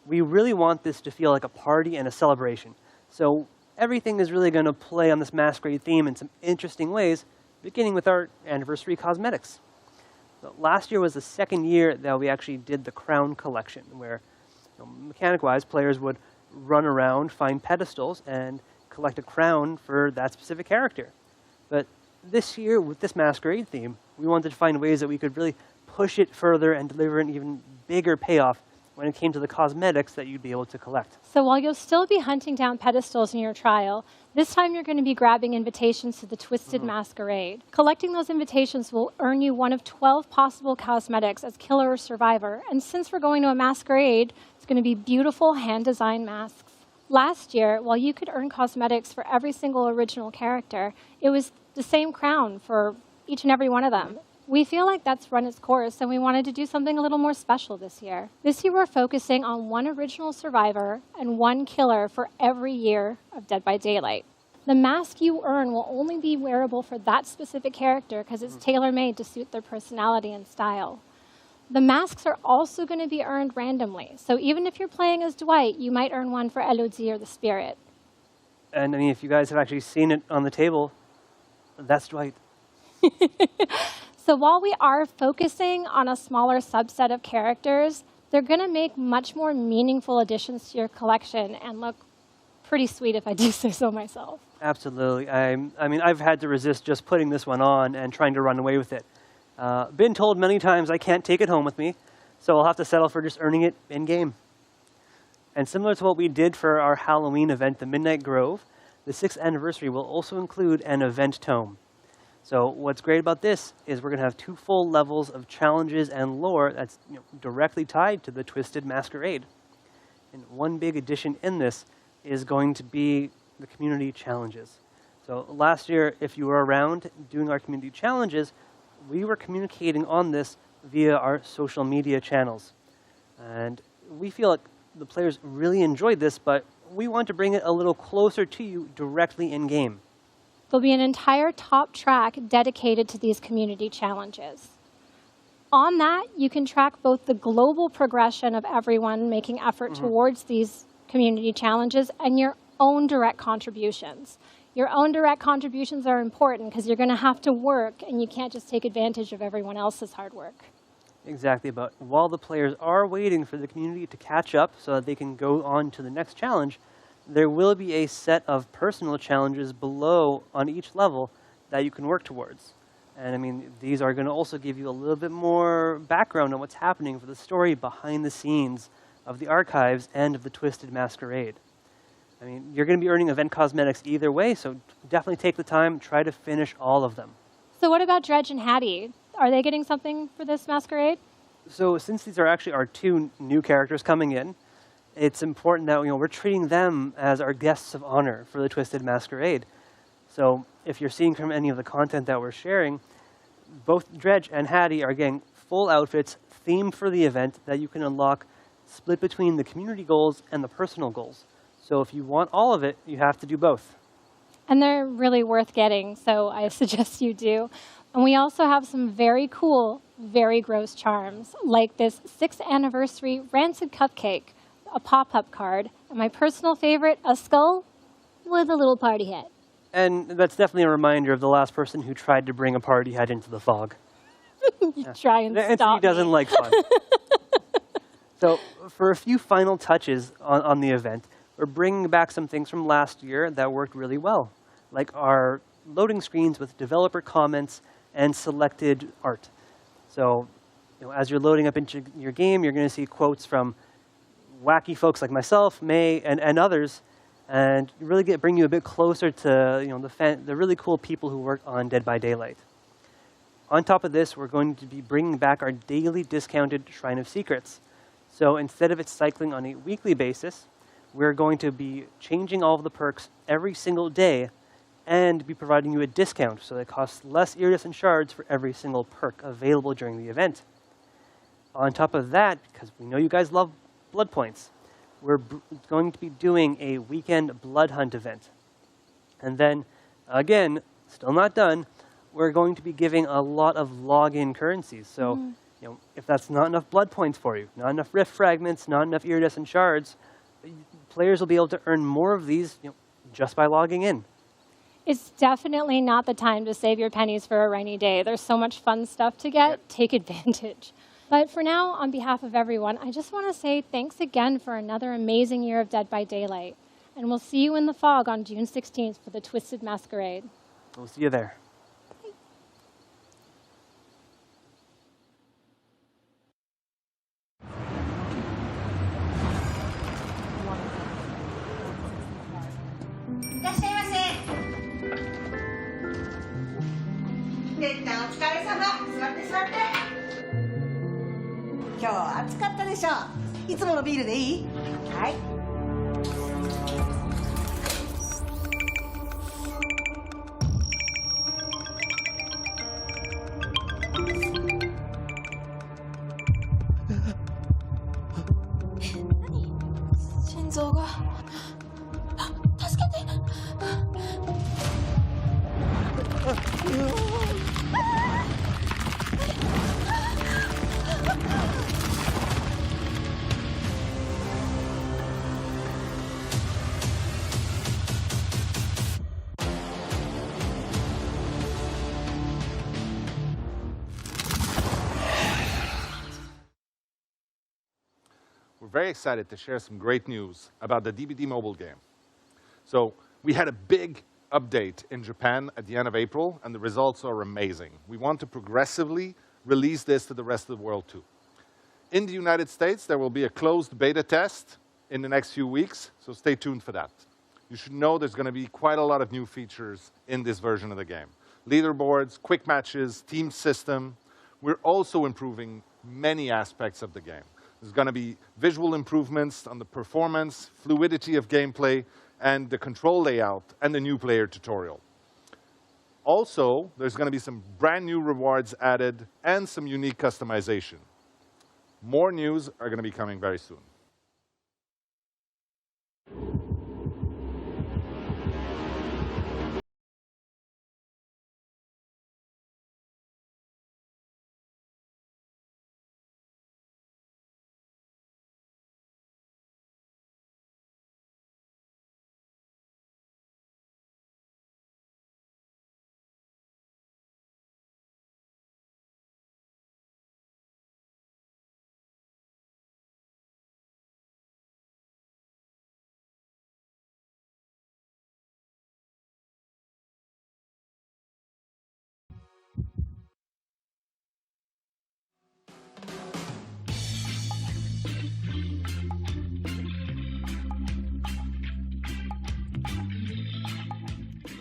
we really want this to feel like a party and a celebration. So everything is really going to play on this Masquerade theme in some interesting ways, beginning with our anniversary cosmetics. So last year was the second year that we actually did the crown collection, where mechanic-wise, players would run around, find pedestals, and collect a crown for that specific character. But this year, with this Masquerade theme, we wanted to find ways that we could really push it further and deliver an even bigger payoff when it came to the cosmetics that you'd be able to collect. So while you'll still be hunting down pedestals in your trial, this time you're going to be grabbing invitations to the Twisted Masquerade. Collecting those invitations will earn you one of 12 possible cosmetics as killer or survivor. And since we're going to a masquerade, it's going to be beautiful hand-designed masks. Last year, while you could earn cosmetics for every single original character, it was the same crown for each and every one of them. We feel like that's run its course, and we wanted to do something a little more special this year. This year, we're focusing on one original survivor and one killer for every year of Dead by Daylight. The mask you earn will only be wearable for that specific character because it's tailor-made to suit their personality and style. The masks are also going to be earned randomly, so even if you're playing as Dwight, you might earn one for Elodie or the Spirit. And I mean, if you guys have actually seen it on the table, that's Dwight. So while we are focusing on a smaller subset of characters, they're going to make much more meaningful additions to your collection and look pretty sweet, if I do say so myself. Absolutely. I mean, I've had to resist just putting this one on and trying to run away with it. Been told many times I can't take it home with me, so I'll have to settle for just earning it in-game. And similar to what we did for our Halloween event, the Midnight Grove, the 6th anniversary will also include an event tome. So what's great about this is we're going to have 2 full levels of challenges and lore that's directly tied to the Twisted Masquerade. And one big addition in this is going to be the community challenges. So last year, if you were around doing our community challenges, we were communicating on this via our social media channels. And we feel like the players really enjoyed this, but we want to bring it a little closer to you directly in-game. There'll be an entire top track dedicated to these community challenges. On that, you can track both the global progression of everyone making effort towards these community challenges and your own direct contributions. Your own direct contributions are important because you're going to have to work, and you can't just take advantage of everyone else's hard work. Exactly, but while the players are waiting for the community to catch up so that they can go on to the next challenge, there will be a set of personal challenges below on each level that you can work towards. And I mean, these are going to also give you a little bit more background on what's happening for the story behind the scenes of the archives and of the Twisted Masquerade. I mean, you're going to be earning event cosmetics either way, so definitely take the time, try to finish all of them. So what about Dredge and Hattie? Are they getting something for this masquerade? So since these are actually our 2 new characters coming in, it's important that we're treating them as our guests of honor for the Twisted Masquerade. So if you're seeing from any of the content that we're sharing, both Dredge and Hattie are getting full outfits themed for the event that you can unlock split between the community goals and the personal goals. So if you want all of it, you have to do both. And they're really worth getting, so I suggest you do. And we also have some very cool, very gross charms, like this 6th anniversary Rancid Cupcake, a pop-up card, and my personal favorite, a skull with a little party hat. And that's definitely a reminder of the last person who tried to bring a party hat into the fog. Try and stop He doesn't like fun. So for a few final touches on the event, we're bringing back some things from last year that worked really well, like our loading screens with developer comments and selected art. So as you're loading up into your game, you're going to see quotes from wacky folks like myself, May, and others, and really bring you a bit closer to the really cool people who worked on Dead by Daylight. On top of this, we're going to be bringing back our daily discounted Shrine of Secrets. So instead of it cycling on a weekly basis, we're going to be changing all of the perks every single day and be providing you a discount, so it costs less iridescent shards for every single perk available during the event. On top of that, because we know you guys love blood points, we're going to be doing a weekend blood hunt event. And then, again, still not done, we're going to be giving a lot of login currencies. So if that's not enough blood points for you, not enough rift fragments, not enough iridescent shards, players will be able to earn more of these just by logging in. It's definitely not the time to save your pennies for a rainy day. There's so much fun stuff to get. Take advantage. But for now, on behalf of everyone, I just want to say thanks again for another amazing year of Dead by Daylight. And we'll see you in the fog on June 16th for the Twisted Masquerade. We'll see you there. We're very excited to share some great news about the DBD mobile game. So we had a big update in Japan at the end of April, and the results are amazing. We want to progressively release this to the rest of the world too. In the United States, there will be a closed beta test in the next few weeks, so stay tuned for that. You should know there's going to be quite a lot of new features in this version of the game. Leaderboards, quick matches, team system. We're also improving many aspects of the game. There's going to be visual improvements on the performance, fluidity of gameplay, and the control layout, and the new player tutorial. Also, there's going to be some brand new rewards added and some unique customization. More news are going to be coming very soon.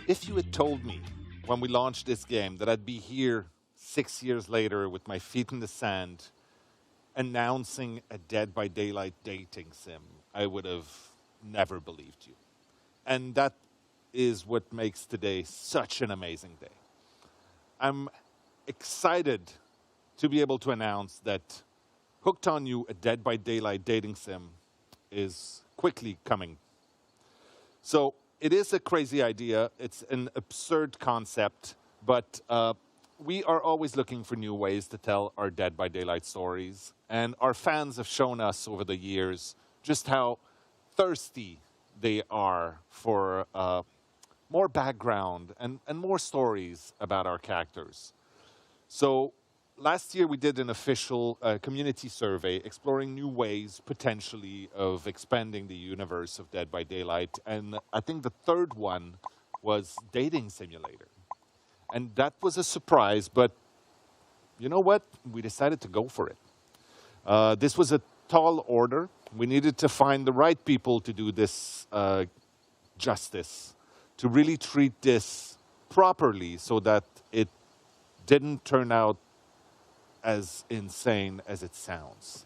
If you had told me when we launched this game that I'd be here 6 years later with my feet in the sand announcing a Dead by Daylight dating sim, I would have never believed you. And that is what makes today such an amazing day. I'm excited to be able to announce that Hooked on You, a Dead by Daylight dating sim, is quickly coming. So it is a crazy idea. It's an absurd concept, but we are always looking for new ways to tell our Dead by Daylight stories. And our fans have shown us over the years just how thirsty they are for more background and more stories about our characters. So last year we did an official community survey exploring new ways, potentially, of expanding the universe of Dead by Daylight. And I think the third one was dating simulator. And that was a surprise, but you know what? We decided to go for it. This was a tall order. We needed to find the right people to do this justice, to really treat this properly so that it didn't turn out as insane as it sounds.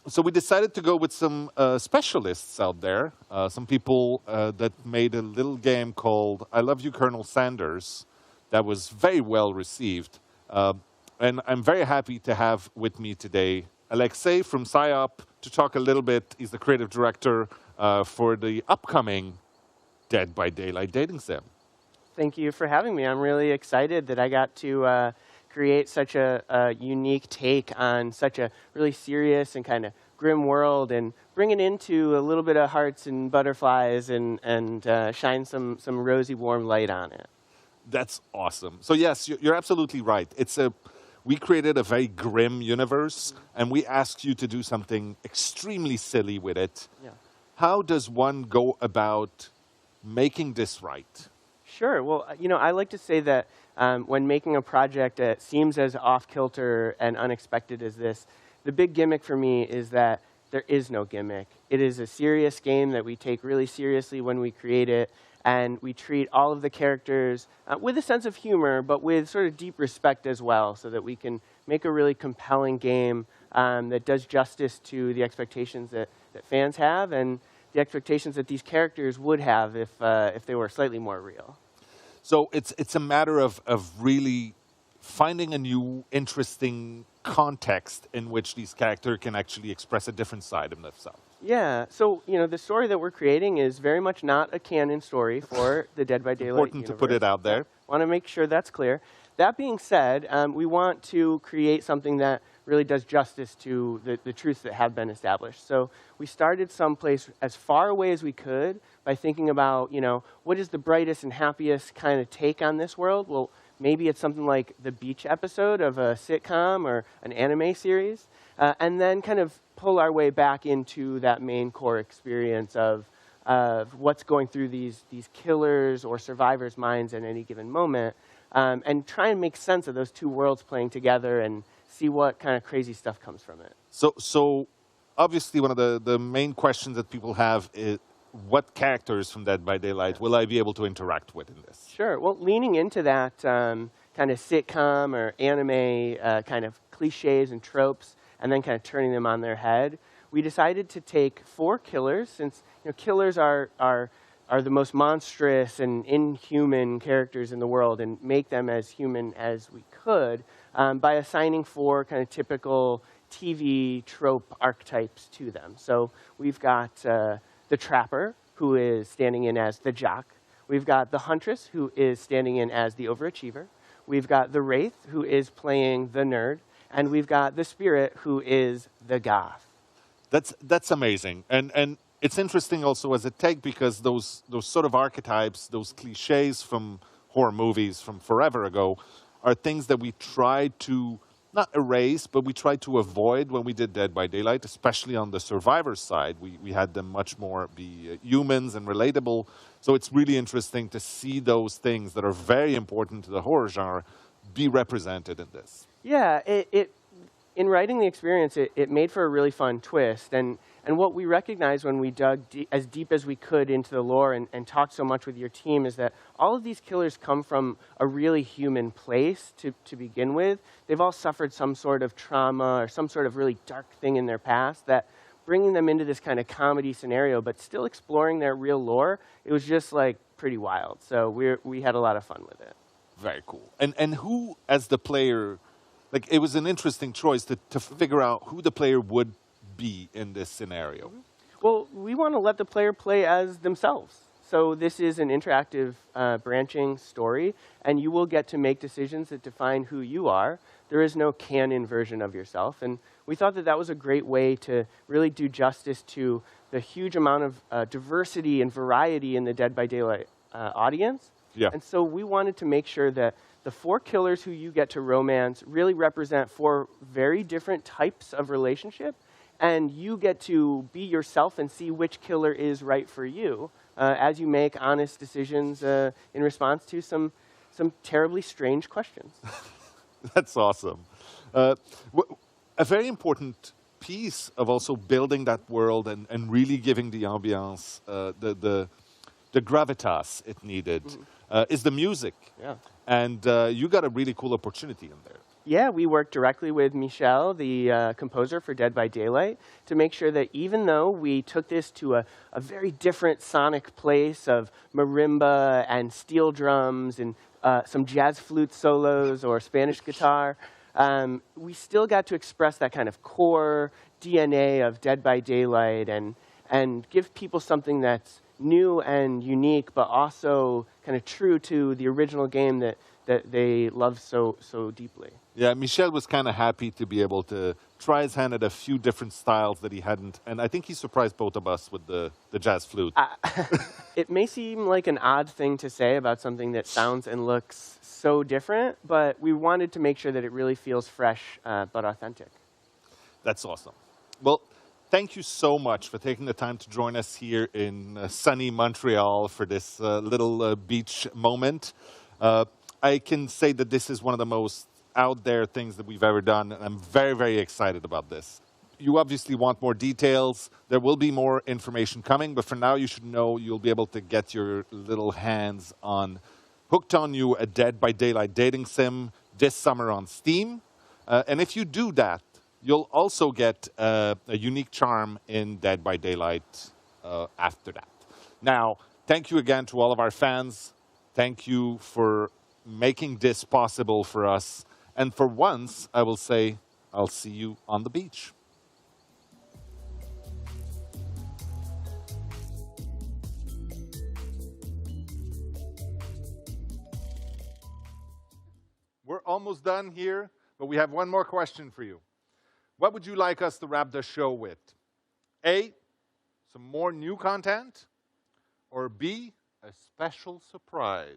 So we decided to go with some specialists out there, some people that made a little game called I Love You, Colonel Sanders, that was very well received. And I'm very happy to have with me today Alexei from PsyOp to talk a little bit. He's the creative director for the upcoming Dead by Daylight dating sim. Thank you for having me. I'm really excited that I got to create such a unique take on such a really serious and kind of grim world and bring it into a little bit of hearts and butterflies and shine some rosy, warm light on it. That's awesome. So yes, you're absolutely right. We created a very grim universe, and we asked you to do something extremely silly with it. Yeah. How does one go about making this right? Sure. Well, I like to say that when making a project that seems as off-kilter and unexpected as this, the big gimmick for me is that there is no gimmick. It is a serious game that we take really seriously when we create it, and we treat all of the characters with a sense of humor, but with sort of deep respect as well, so that we can make a really compelling game that does justice to the expectations that fans have and the expectations that these characters would have if they were slightly more real. So it's a matter of really finding a new, interesting context in which these characters can actually express a different side of themselves. Yeah, so the story that we're creating is very much not a canon story for the Dead by Daylight Important universe. to put it out there. Want to make sure that's clear. That being said, we want to create something that really does justice to the truths that have been established. So we started someplace as far away as we could by thinking about, what is the brightest and happiest kind of take on this world? Well, maybe it's something like the beach episode of a sitcom or an anime series, and then kind of pull our way back into that main core experience of what's going through these killers' or survivors' minds at any given moment, and try and make sense of those two worlds playing together and see what kind of crazy stuff comes from it. So obviously one of the main questions that people have is, what characters from Dead by Daylight will I be able to interact with in this? Sure. Well, leaning into that kind of sitcom or anime kind of cliches and tropes, and then kind of turning them on their head, we decided to take 4 killers, since killers are the most monstrous and inhuman characters in the world, and make them as human as we could by assigning 4 kind of typical TV trope archetypes to them. So we've got the Trapper, who is standing in as the jock. We've got the Huntress, who is standing in as the overachiever. We've got the Wraith, who is playing the nerd. And we've got the Spirit, who is the goth. That's amazing. And it's interesting also as a take, because those sort of archetypes, those cliches from horror movies from forever ago, are things that we try to not erase, but we tried to avoid when we did Dead by Daylight, especially on the survivor side. We had them much more be humans and relatable. So it's really interesting to see those things that are very important to the horror genre be represented in this. Yeah, in writing the experience, it made for a really fun twist. And what we recognized when we dug as deep as we could into the lore and talked so much with your team is that all of these killers come from a really human place to begin with. They've all suffered some sort of trauma or some sort of really dark thing in their past that bringing them into this kind of comedy scenario, but still exploring their real lore, it was just like pretty wild. So we had a lot of fun with it. Very cool. And who, as the player, like it was an interesting choice to figure out who the player would be in this scenario. Well, we want to let the player play as themselves. So this is an interactive branching story, and you will get to make decisions that define who you are. There is no canon version of yourself, and we thought that that was a great way to really do justice to the huge amount of diversity and variety in the Dead by Daylight audience. Yeah. And so we wanted to make sure that the 4 killers who you get to romance really represent 4 very different types of relationship, and you get to be yourself and see which killer is right for you as you make honest decisions in response to some terribly strange questions. That's awesome. A very important piece of also building that world and really giving the ambiance, the gravitas it needed, is the music. Yeah. And you got a really cool opportunity in there. Yeah, we worked directly with Michel, the composer for Dead by Daylight, to make sure that even though we took this to a very different sonic place of marimba and steel drums and some jazz flute solos or Spanish guitar, we still got to express that kind of core DNA of Dead by Daylight and give people something that's new and unique, but also kind of true to the original game that that they love so deeply. Yeah, Michel was kind of happy to be able to try his hand at a few different styles that he hadn't, and I think he surprised both of us with the jazz flute. It may seem like an odd thing to say about something that sounds and looks so different, but we wanted to make sure that it really feels fresh but authentic. That's awesome. Well, thank you so much for taking the time to join us here in sunny Montreal for this little beach moment. I can say that this is one of the most out there things that we've ever done, and I'm very, very excited about this. You obviously want more details. There will be more information coming, but for now you should know you'll be able to get your little hands on Hooked on You, a Dead by Daylight dating sim this summer on Steam. And if you do that, you'll also get a unique charm in Dead by Daylight after that. Now, thank you again to all of our fans. Thank you for making this possible for us. And for once, I will say, I'll see you on the beach. We're almost done here, but we have one more question for you. What would you like us to wrap the show with? A, some more new content, or B, a special surprise?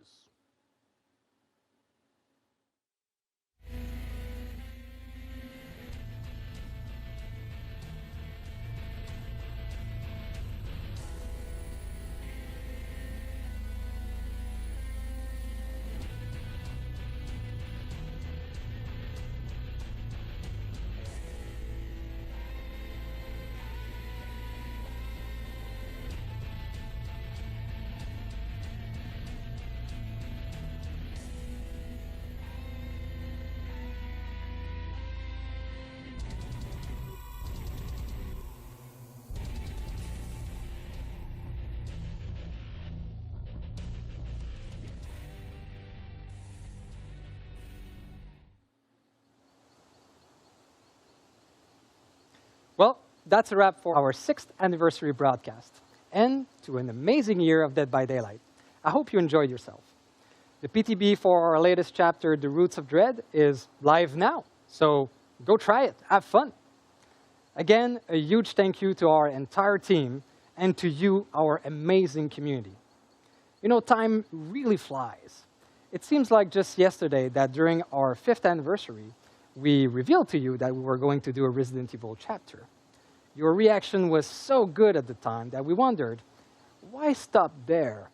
Well, that's a wrap for our 6th anniversary broadcast, and to an amazing year of Dead by Daylight. I hope you enjoyed yourself. The PTB for our latest chapter, The Roots of Dread, is live now, so go try it, have fun. Again, a huge thank you to our entire team, and to you, our amazing community. You know, time really flies. It seems like just yesterday that during our 5th anniversary, we revealed to you that we were going to do a Resident Evil chapter. Your reaction was so good at the time that we wondered, why stop there?